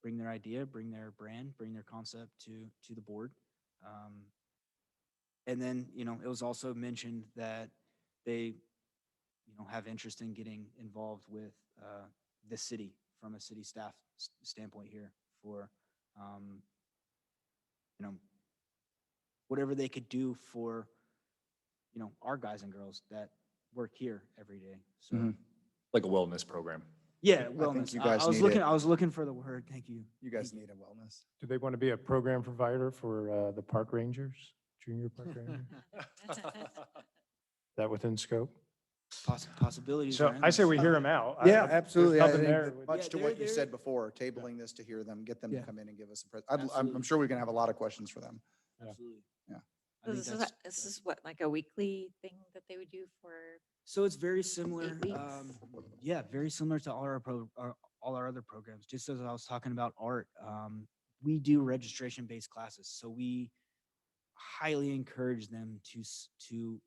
bring their idea, bring their brand, bring their concept to the board. And then, it was also mentioned that they, have interest in getting involved with the city from a city staff standpoint here for, whatever they could do for, our guys and girls that work here every day. So, Mhm. Like a wellness program. yeah, think wellness. you I guys was need looking. it. I was looking for the word. Thank you. You guys need a wellness. Do they want to be a program provider for the park rangers, junior park rangers? Is that within scope? Possibilities So are I say we endless. hear them out. Yeah, there's absolutely. I nothing think there that- with- Much to they're- what you they're- said before, tabling this to hear them, get them to Yeah. come in and give us a I'm Absolutely. sure we're going to have a lot of questions for them. Absolutely. Yeah. I think This is, that's- this is what, like a weekly thing that they would do for, So it's very similar. weeks? Yeah, very similar to all our other programs. Just as I was talking about art, we do registration-based classes. So we highly encourage them to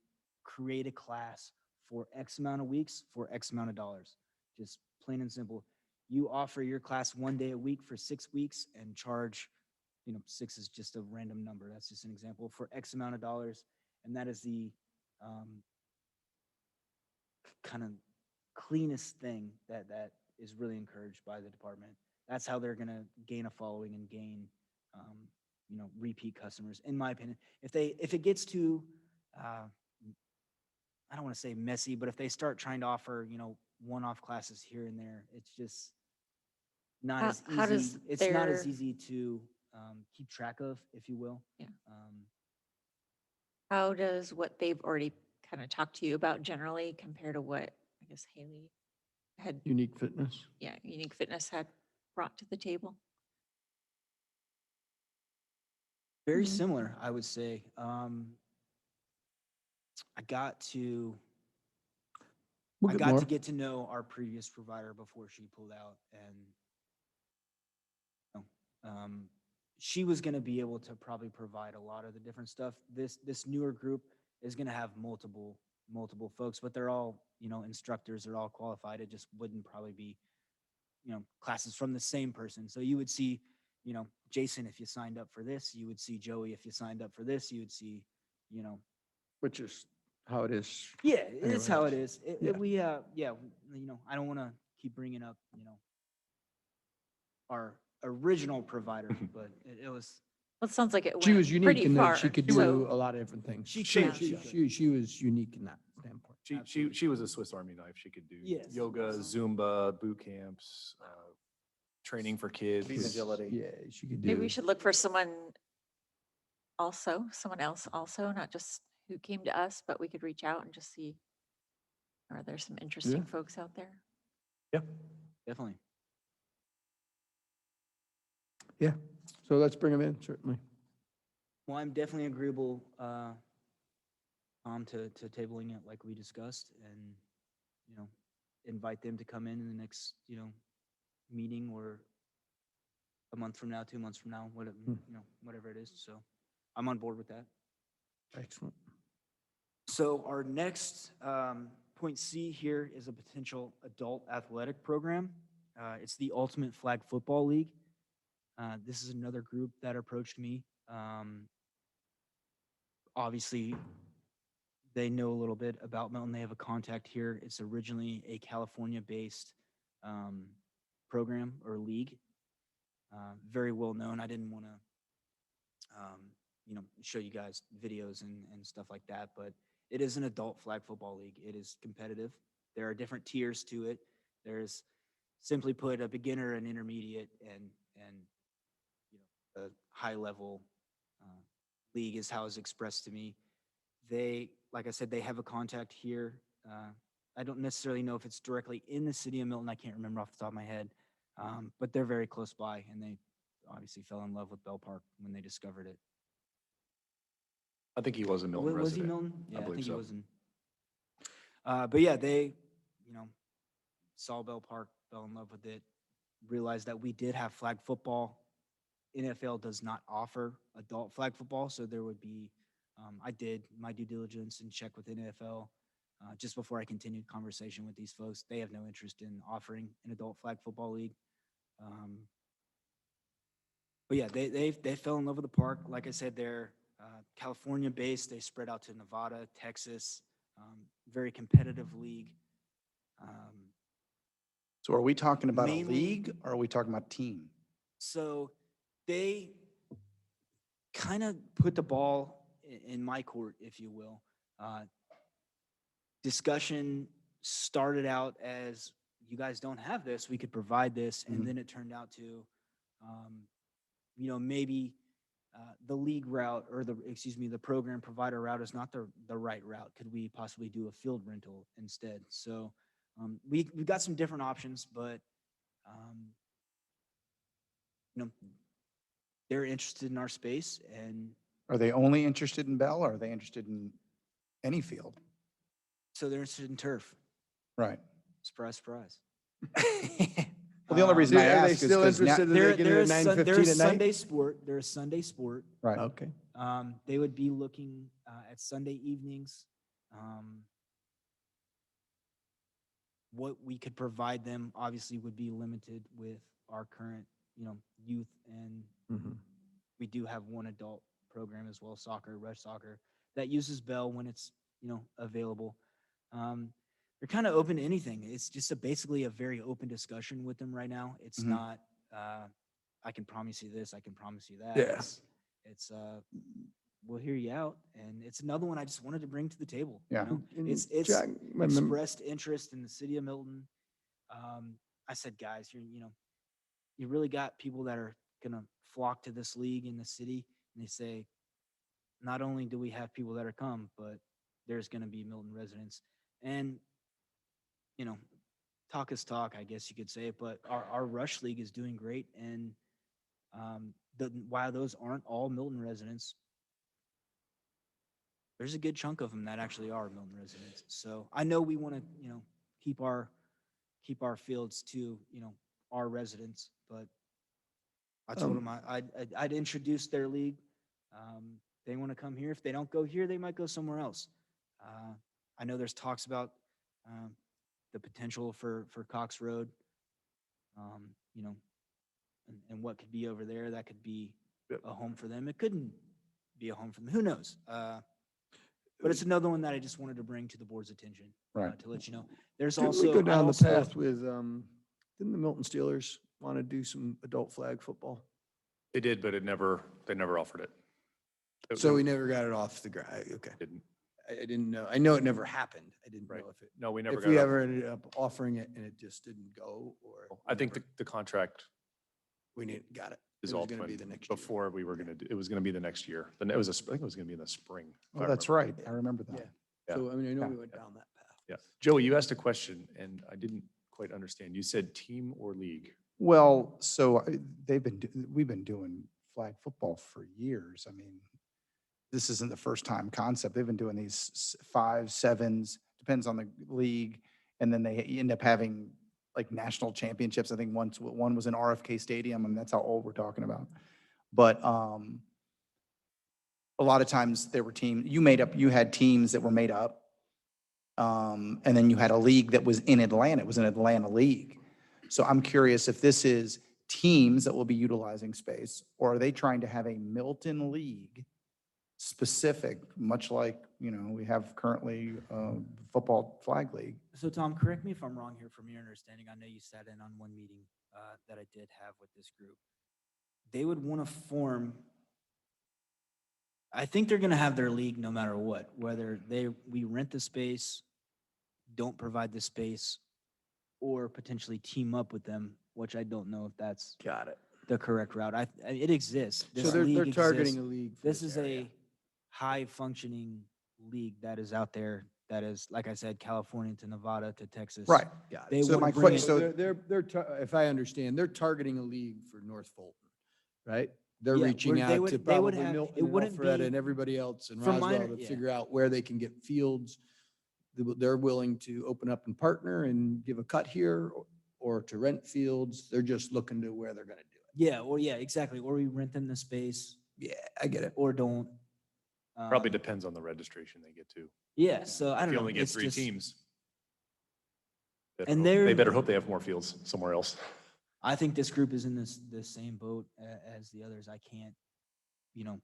create a class for X amount of weeks for X amount of dollars. Just plain and simple. You offer your class 1 day a week for 6 weeks and charge, 6 is just a random number. That's just an example for X amount of dollars. And that is the kind of cleanest thing that is really encouraged by the department. That's how they're going to gain a following and gain, repeat customers, in my opinion. If it gets too, I don't want to say messy, but if they start trying to offer, one-off classes here and there, it's just not How- as easy. how does It's not as their- easy to keep track of, if you will. Yeah. Um, how does what they've already kind of talked to you about generally compare to what, I guess, Haley had, Unique fitness. yeah, Unique Fitness had brought to the table? Very Mhm. similar, I would say. I got to We'll I get got more. to get to know our previous provider before she pulled out, and she was going to be able to probably provide a lot of the different stuff. This newer group is going to have multiple folks, but they're all instructors. They're all qualified. It just wouldn't probably be classes from the same person. So you would see Jason if you signed up for this. You would see Joey if you signed up for this. You would see Which is how it is. Yeah, it's how it Anyways. is. Yeah. I don't want to keep bringing up, our original provider, but it was. Well, it sounds like it She went was unique pretty in far. that she could so- do a lot of different things. She She, could, she, she could. she was unique in that standpoint. She was a Swiss Army knife. She could do Yes. yoga, Zumba, boot camps, training for kids. Speed and agility. Yeah, she could do. Maybe we should look for someone else also, not just who came to us, but we could reach out and just see, are there some interesting folks out there? Yeah. Definitely. Yeah, so let's bring them in, certainly. Well, I'm definitely agreeable, to tabling it like we discussed and, invite them to come in the next, meeting or a month from now, 2 months from now, whatever, whatever it is. So I'm on board with that. Excellent. So our next point C here is a potential adult athletic program. It's the Ultimate Flag Football League. This is another group that approached me. Obviously, they know a little bit about Milton. They have a contact here. It's originally a California-based program or league. Very well known. I didn't want to, show you guys videos and stuff like that, but it is an adult flag football league. It is competitive. There are different tiers to it. There's, simply put, a beginner, an intermediate, and a high level league is how it's expressed to me. They, like I said, they have a contact here. I don't necessarily know if it's directly in the city of Milton. I can't remember off the top of my head, but they're very close by, and they obviously fell in love with Bell Park when they discovered it. I think he was a Milton Was he resident. Milton? Yeah, I believe think he so. was in. But yeah, they, saw Bell Park, fell in love with it, realized that we did have flag football. NFL does not offer adult flag football, so there would be, I did my due diligence and check with NFL just before I continued conversation with these folks. They have no interest in offering an adult flag football league. But yeah, they fell in love with the park. Like I said, they're California based. They spread out to Nevada, Texas, very competitive league. So are we talking about a Mainly- league or are we talking about team? So they kind of put the ball in my court, if you will. Discussion started out as, you guys don't have this, we could provide this. And Mhm. then it turned out to, maybe the league route or the program provider route is not the right route. Could we possibly do a field rental instead? So we've got some different options, but you know, they're interested in our space, and Are they only interested in Bell or are they interested in any field? so they're interested in turf. Right. Surprise, surprise. Well, the only reason I Are they ask is still because interested in They're, making it they're, at a Sun- they're a 9:15 at night? Sunday sport. They're a Sunday sport. right. Okay. They would be looking at Sunday evenings. What we could provide them obviously would be limited with our current, youth, and Mhm. we do have one adult program as well, soccer, rush soccer, that uses Bell when it's, available. They're kind of open to anything. It's just basically a very open discussion with them right now. It's Mhm. not, I can promise you this, I can promise you that. Yeah. It's we'll hear you out. And it's another one I just wanted to bring to the table. Yeah. And It's Jack, my mem- expressed interest in the city of Milton. I said, guys, you really got people that are gonna flock to this league in the city, and they say, not only do we have people that are come, but there's gonna be Milton residents. And talk is talk, I guess you could say, but our rush league is doing great. And while those aren't all Milton residents, there's a good chunk of them that actually are Milton residents. So I know we want to, keep our fields to, our residents, but I told them I'd introduce their league. They want to come here. If they don't go here, they might go somewhere else. I know there's talks about the potential for Cox Road, and what could be over there. That could be Yep. a home for them. It couldn't be a home for them. Who knows? But it's another one that I just wanted to bring to the board's attention, Right. to let you know. There's Didn't also we go down I the also- path with, didn't the Milton Steelers want to do some adult flag football? They did, but they never offered it. So we never got it off the ground. Okay. Didn't. I didn't know. I know it never happened. I didn't Right. know if it, No, we never if got we it. ever ended up offering it and it just didn't go, or. I think never- the contract We got it. It was dissolved going to be when- the next year. before we were going to do, it was going to be the next year. Then it was, I think it was going to be in the spring. if I Oh, that's remember. right. I remember that. Yeah. Yeah. So, I mean, I know Yeah. we went down that path. Yeah. Joey, you asked a question and I didn't quite understand. You said team or league? Well, so we've been doing flag football for years. I mean, this isn't the first time concept. They've been doing these 5, 7s, depends on the league. And then they end up having like national championships. I think one was in RFK Stadium, and that's how old we're talking about. But a lot of times there were you had teams that were made up. And then you had a league that was in Atlanta. It was an Atlanta league. So I'm curious if this is teams that will be utilizing space, or are they trying to have a Milton league specific, much like, we have currently football flag league? So Tom, correct me if I'm wrong here from your understanding. I know you sat in on one meeting that I did have with this group. They would want to form, I think they're going to have their league no matter what, whether we rent the space, don't provide the space, or potentially team up with them, which I don't know if that's Got it. the correct route. It exists. So This they're league targeting exists. a league. for This is area. a high functioning league that is out there. That is, like I said, California to Nevada to Texas. Right. Got They it. wanna my bring it- question- So if I understand, they're targeting a league for North Fulton, right? They're Yeah, reaching where they out would- to they would probably have- Milton it and wouldn't Alpharetta be- and everybody else in from my- Roswell to yeah. figure out where they can get fields. They're willing to open up and partner and give a cut here or to rent fields. They're just looking to where they're going to do it. Yeah, exactly. Or we rent them the space Yeah, I get it. or don't. Probably Um, depends on the registration they get to. Yeah, so I If don't you know. only get It's 3 just- teams. And They they're- better hope they have more fields somewhere else. I think this group is in the same boat as the others. I can't,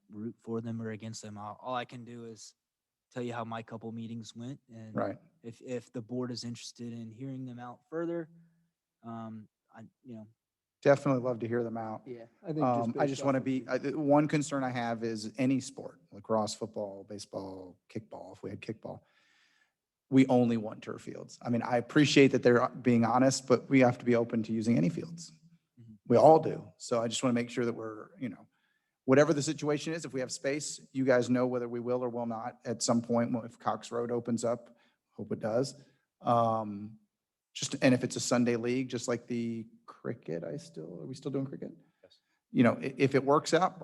root for them or against them. All I can do is tell you how my couple meetings went. And Right. if the board is interested in hearing them out further, I. Definitely love to hear them out. Yeah. I think I just want to be, one concern I have is any sport, lacrosse, football, baseball, kickball, if we had kickball, we only want turf fields. I mean, I appreciate that they're being honest, but we have to be open to using any fields. Mhm. We all do. So I just want to make sure that whatever the situation is, if we have space, you guys know whether we will or will not at some point, if Cox Road opens up, hope it does. And if it's a Sunday league, just like the cricket, are we still doing cricket? Yes. You know, if it works out,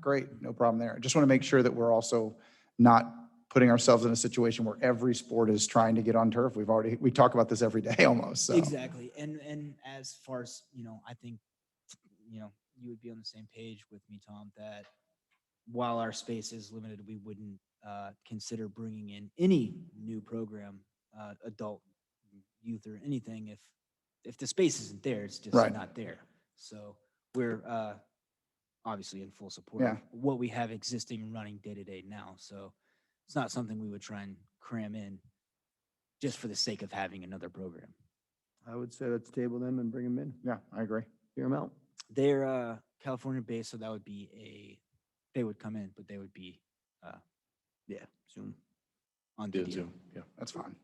great, no problem there. I just want to make sure that we're also not putting ourselves in a situation where every sport is trying to get on turf. We talk about this every day almost, so. Exactly. And as far as, I think, you would be on the same page with me, Tom, that while our space is limited, we wouldn't consider bringing in any new program, adult, youth, or anything if the space isn't there, it's just Right. not there. So we're obviously in full support of Yeah. what we have existing and running day to day now. So it's not something we would try and cram in just for the sake of having another program. I would say let's table them and bring them in, Yeah, I agree. hear them out. They're California based, so that would be they would come in, but they would be Yeah, Zoom. on Via video. Zoom, yeah. That's fine.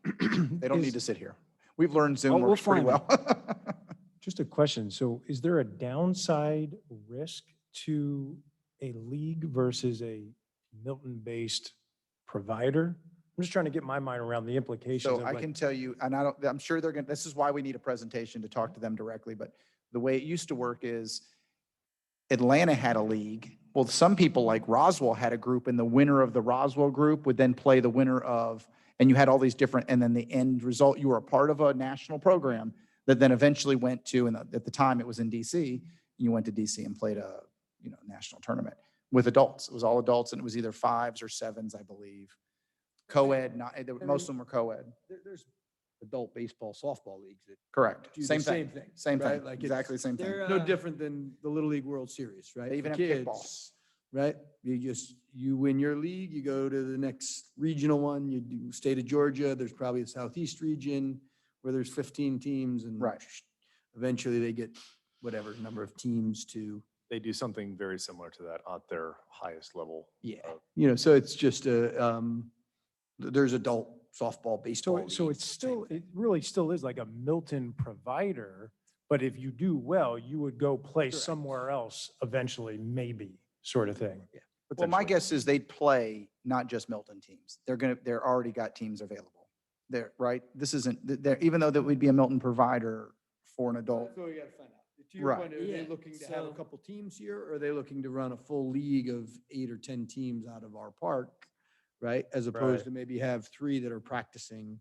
They don't need Is- to sit here. We've learned Zoom we'll works pretty find well. Just a question. So is there a downside risk to a league versus a Milton-based provider? I'm just trying to get my mind around the implications So of I like, can tell you, and I'm sure this is why we need a presentation to talk to them directly, but the way it used to work is Atlanta had a league. Well, some people like Roswell had a group, and the winner of the Roswell group would then play the winner of, and you had all these different, and then the end result, you were a part of a national program that then eventually went to, and at the time it was in DC, you went to DC and played a, national tournament with adults. It was all adults, and it was either 5s or 7s, I believe. Co-ed, most of them were co-ed. There's adult baseball, softball leagues that Correct. do the Same same thing. thing, Same right? thing. Like it's- Exactly the same thing. They're, no different than the Little League World Series, right? They even For have kickball. kids, right? You win your league, you go to the next regional one, you do state of Georgia, there's probably a Southeast region where there's 15 teams and Right. eventually they get whatever number of teams to, They do something very similar to that at their highest level. so it's just there's adult softball, baseball. so leagues, it's same still, thing. it really still is like a Milton provider, but if you do well, you would go play Correct. somewhere else eventually, maybe, sort of thing. Well, my Potentially. guess is they'd play not just Milton teams. They're already got teams available. They're, right? This isn't, even though that would be a Milton provider for an adult. That's what we gotta find out. To your Right. point, are they Yeah, looking to have a so- couple teams here, or are they looking to run a full league of 8 or 10 teams out of our park, right? As opposed Right. to maybe have 3 that are practicing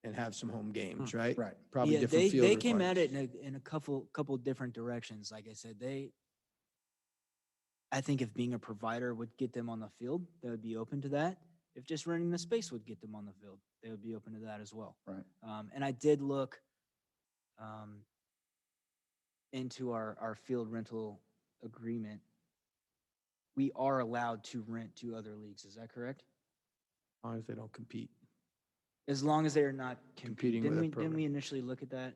and have some home games, right? Right. Probably Yeah, different field they came at it requirements. in a couple different directions. Like I said, I think if being a provider would get them on the field, they would be open to that. If just renting the space would get them on the field, they would be open to that as well. Right. And I did look into our field rental agreement. We are allowed to rent to other leagues. Is that correct? As long as they don't compete. As long as they're not Competing competing. with a Didn't we program. initially look at that?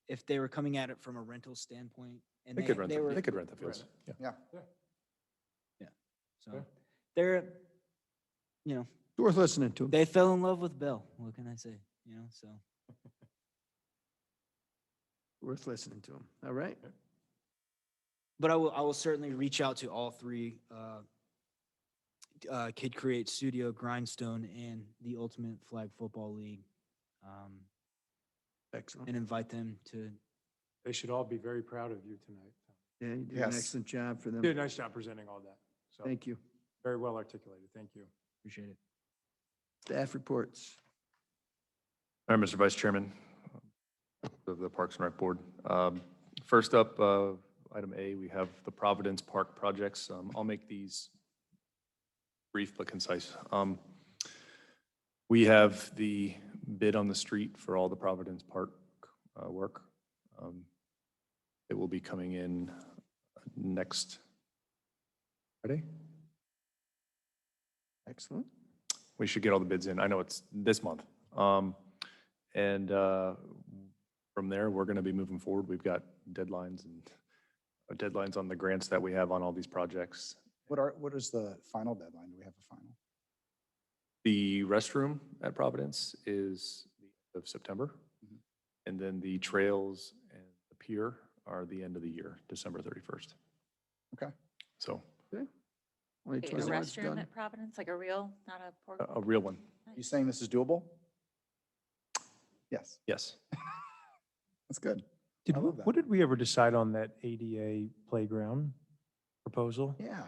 If they were coming at it from a rental standpoint and They could rent, were, they could rent the fields. Yeah. Yeah. so Yeah. they're, It's worth listening to them. they fell in love with Bill. What can I say? So. Worth listening to them. All right. But I will certainly reach out to all three, Kid Create Studio, Grindstone, and the Ultimate Flag Football League, Excellent. and invite them to. They should all be very proud of you tonight. Yeah, you did an Yes. excellent job for You did a them. nice job presenting all that. So Thank you. very well articulated. Thank you. Appreciate it. Staff reports. All right, Mr. Vice Chairman of the Parks and Rec Board. First up, item A, we have the Providence Park projects. I'll make these brief but concise. We have the bid on the street for all the Providence Park work. It will be coming in next Friday. Excellent. We should get all the bids in. I know it's this month. And from there, we're going to be moving forward. We've got deadlines on the grants that we have on all these projects. What is the final deadline? Do we have a final? The restroom at Providence is the end of September. Mhm. And then the trails and the pier are the end of the year, December 31st. Okay. So Only Wait, a 21's restroom done. at Providence, like a real, not a A portable? real one, You saying this is doable? Yes, yes. that's good. Did, I love that. what did we ever decide on that ADA playground proposal? Yeah.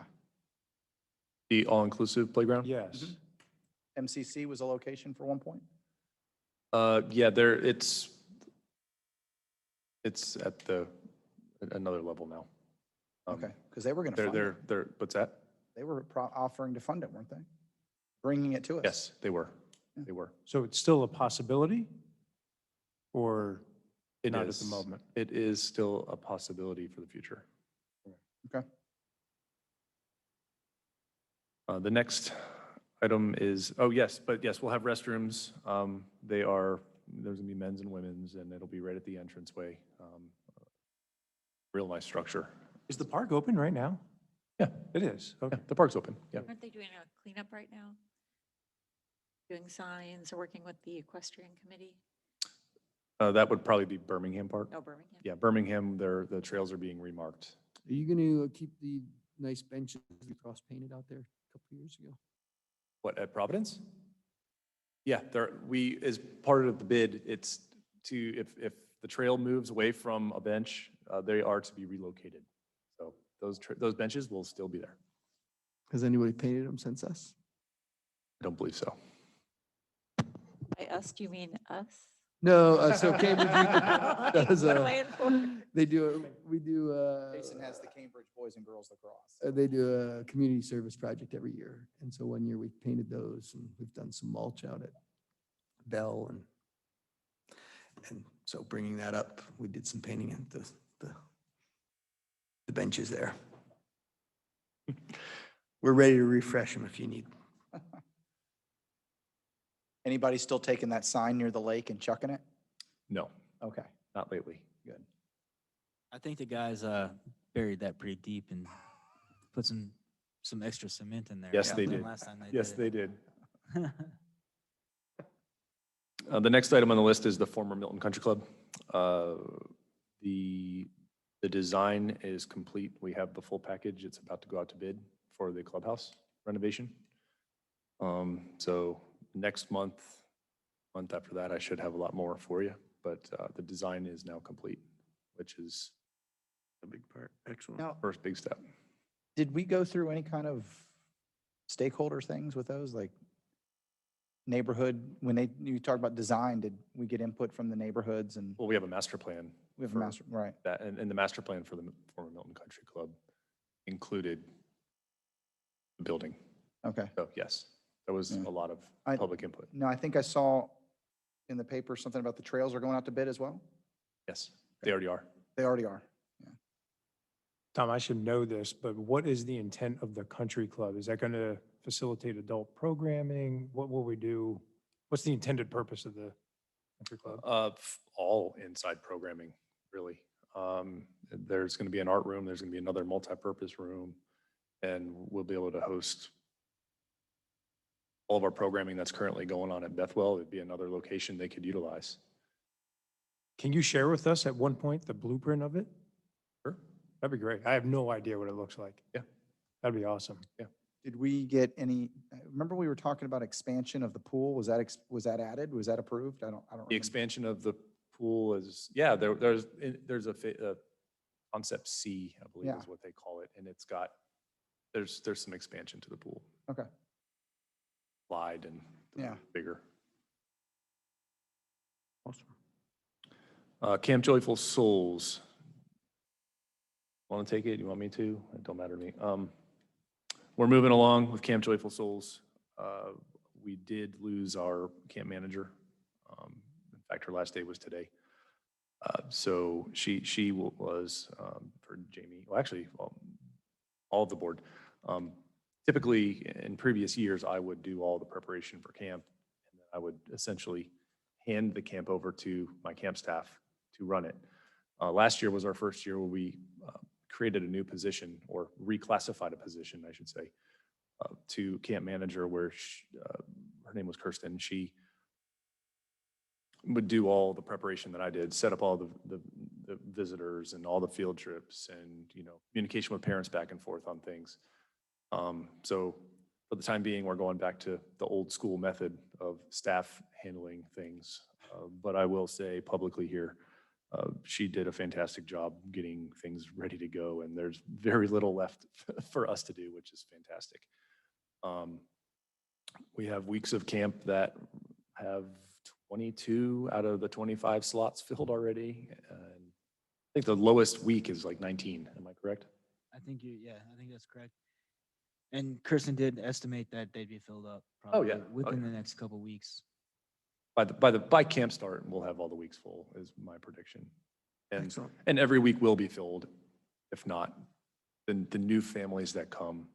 The all-inclusive playground? Yes. MCC was a location for one point? Yeah, it's at at another level now. Okay, because they were going to fund it. What's that? They were offering to fund it, weren't they? Bringing it to us. Yes, they were. They were. So it's still a possibility? Or It not at is. the moment? It is still a possibility for the future. Okay. The next item is, oh, yes, but yes, we'll have restrooms. There's gonna be men's and women's, and it'll be right at the entranceway. Real nice structure. Is the park open right now? Yeah. It is, Yeah, okay. the park's open, yeah. Aren't they doing a cleanup right now? Doing signs or working with the equestrian committee? That would probably be Birmingham Park. Oh, Birmingham. Yeah, Birmingham, the trails are being remarked. Are you going to keep the nice benches we cross painted out there a couple years ago? What, at Providence? Yeah, as part of the bid, it's if the trail moves away from a bench, they are to be relocated. So those benches will still be there. Has anybody painted them since us? I don't believe so. By us, do you mean us? No, so Cambridge Youth does, What am I in for? they do, we do, Jason has the Cambridge Boys and Girls Lacrosse. they do a community service project every year. And so one year we painted those and we've done some mulch out at Bell and so bringing that up, we did some painting at the benches there. We're ready to refresh them if you need. Anybody still taking that sign near the lake and chucking it? No, Okay, not lately. good. I think the guys buried that pretty deep and put some extra cement in there. Yes, Yeah, they than did. Last time they Yes, did they did. it. The next item on the list is the former Milton Country Club. The design is complete. We have the full package. It's about to go out to bid for the clubhouse renovation. So next month after that, I should have a lot more for you, but the design is now complete, which is A big part, excellent. Now, first big step. did we go through any kind of stakeholder things with those, like neighborhood, you talk about design, did we get input from the neighborhoods and Well, we have a master plan. we have a for master, right? that, and the master plan for the former Milton Country Club included the building. Okay. So yes, there was Yeah. a lot of I- public input. No, I think I saw in the paper something about the trails are going out to bid as well? Yes, they already are. They already are. Tom, I should know this, but what is the intent of the country club? Is that going to facilitate adult programming? What will we do? What's the intended purpose of the country club? All inside programming, really. There's going to be an art room, there's going to be another multi-purpose room, and we'll be able to host all of our programming that's currently going on at Bethwell. It'd be another location they could utilize. Can you share with us at one point the blueprint of it? Sure. That'd be great. I have no idea what it looks like. Yeah. That'd be awesome. Did we get any, remember we were talking about expansion of the pool? Was that added? Was that approved? I don't The remember. expansion of the pool is, yeah, there's a concept C, I believe Yeah. is what they call it, and it's got, there's some expansion to the pool, Okay, slide and Yeah. bigger. Awesome. Camp Joyful Souls. Want to take it? You want me to? It don't matter to me. We're moving along with Camp Joyful Souls. We did lose our camp manager. In fact, her last day was today. So she was, for Jamie, well, actually, all of the board. Typically, in previous years, I would do all the preparation for camp, and then I would essentially hand the camp over to my camp staff to run it. Last year was our first year where we created a new position, or reclassified a position, I should say, to camp manager, where her name was Kirsten. She would do all the preparation that I did, set up all the visitors and all the field trips, and communication with parents back and forth on things. So for the time being, we're going back to the old school method of staff handling things. But I will say publicly here, she did a fantastic job getting things ready to go, and there's very little left for us to do, which is fantastic. We have weeks of camp that have 22 out of the 25 slots filled already. And I think the lowest week is like 19. Am I correct? I think I think that's correct. And Kirsten did estimate that they'd be filled up Oh, yeah. probably Oh, within yeah. the next couple weeks. By camp start, we'll have all the weeks full is my prediction. And, Excellent. and every week will be filled. If not, then the new families that come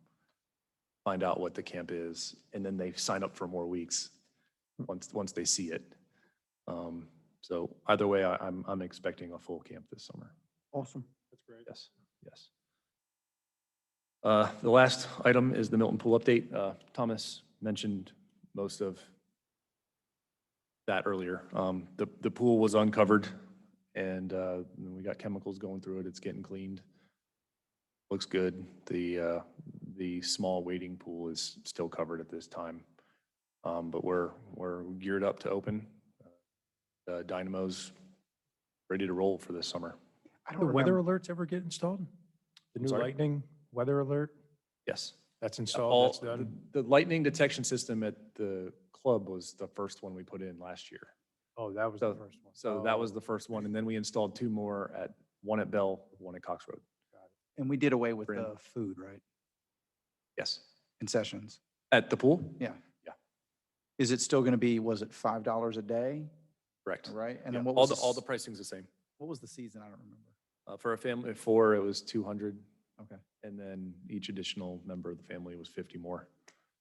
find out what the camp is, and then they sign up for more weeks once they see it. So either way, I'm expecting a full camp this summer. Awesome. That's great. Yes, yes. The last item is the Milton Pool update. Thomas mentioned most of that earlier. The pool was uncovered, and we got chemicals going through it. It's getting cleaned. Looks good. The small wading pool is still covered at this time, but we're geared up to open. Dynamo's ready to roll for this summer. I The don't weather remember. alerts ever get installed? The new sorry? lightning weather alert, Yes. that's All- installed, that's done? The lightning detection system at the club was the first one we put in last year. Oh, that was the So, first one. so that was Oh, the first one, and then we installed two more one at Bell, one at Cox Road. And we did away with Brand. the food, right? Yes. Concessions. At the pool? Yeah. Yeah. Is it still going to be, was it $5 a day, Correct. right? And Yeah, then what all was all the pricing's the same. what was the season? I don't remember. For a family of four, it was 200, Okay. and then each additional member of the family was 50 more.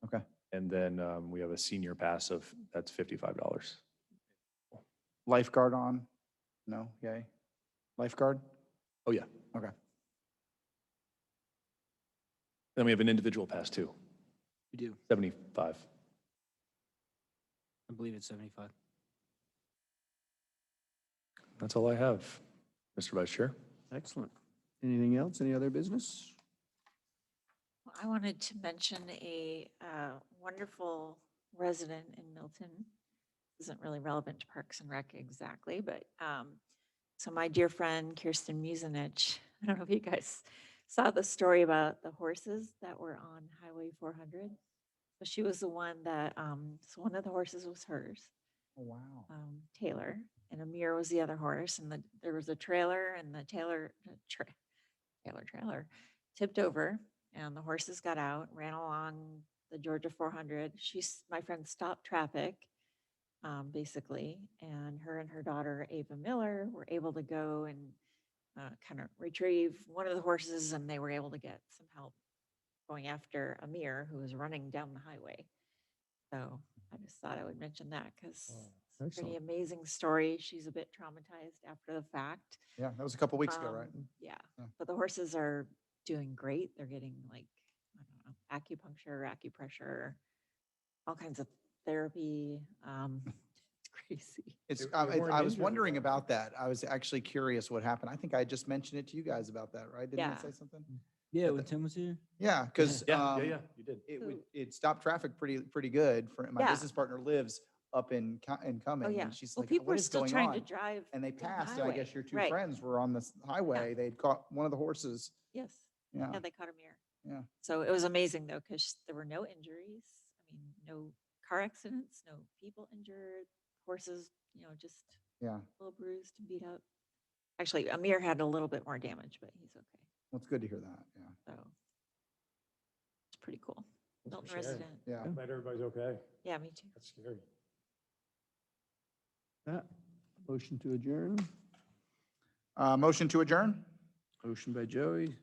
Okay. And then we have a senior pass that's $55. Lifeguard on? No? Yay? Lifeguard? Oh, yeah. Okay. Then we have an individual pass too, We do. 75. I believe it's 75. That's all I have, Mr. Vice Chair. Excellent. Anything else? Any other business? I wanted to mention a wonderful resident in Milton. Isn't really relevant to Parks and Rec exactly, but so my dear friend Kirsten Musinich, I don't know if you guys saw the story about the horses that were on Highway 400. So she was the one that, so one of the horses was hers, Oh, wow. Taylor, and Amir was the other horse, and there was a trailer, and the trailer tipped over, and the horses got out, ran along the Georgia 400. My friend stopped traffic, basically, and her daughter Ava Miller were able to go and kind of retrieve one of the horses, and they were able to get some help going after Amir, who was running down the highway. So I just thought I would mention that because it's a pretty amazing story. She's a bit traumatized after the fact. Yeah, that was a couple weeks ago, right? Yeah, Yeah. but the horses are doing great. They're getting like, I don't know, acupuncture, acupressure, all kinds of therapy. It's crazy. It's, They weren't I was injured, wondering though. about that. I was actually curious what happened. I think I just mentioned it to you guys about that, right? Didn't Yeah. you say something? Yeah, But when Tim was here. Yeah, because You did. it stopped traffic pretty good. My Yeah. business partner lives up in Cumming, Oh, yeah. and she's Well, like, people "What are is still going trying on?" to drive. And they down the passed, and I highway. guess your two Right. friends were on this highway. They'd caught one of the horses. Yes. Yeah, Yeah, they caught Amir. yeah. So it was amazing though, because there were no injuries. I mean, no car accidents, no people injured, horses, just Yeah. a little bruised and beat up. Actually, Amir had a little bit more damage, but he's okay. Well, it's good to hear that. Yeah, So it's pretty cool. Thanks for Milton sharing. resident. yeah. I'm glad everybody's okay. Yeah, me too. That's scary. Motion to adjourn. Motion to adjourn? Motion by Joey,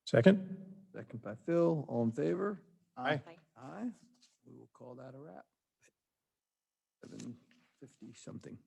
Second? second by Phil. All in favor? Aye. Bye. Aye. We will call that a wrap. 7:50 something.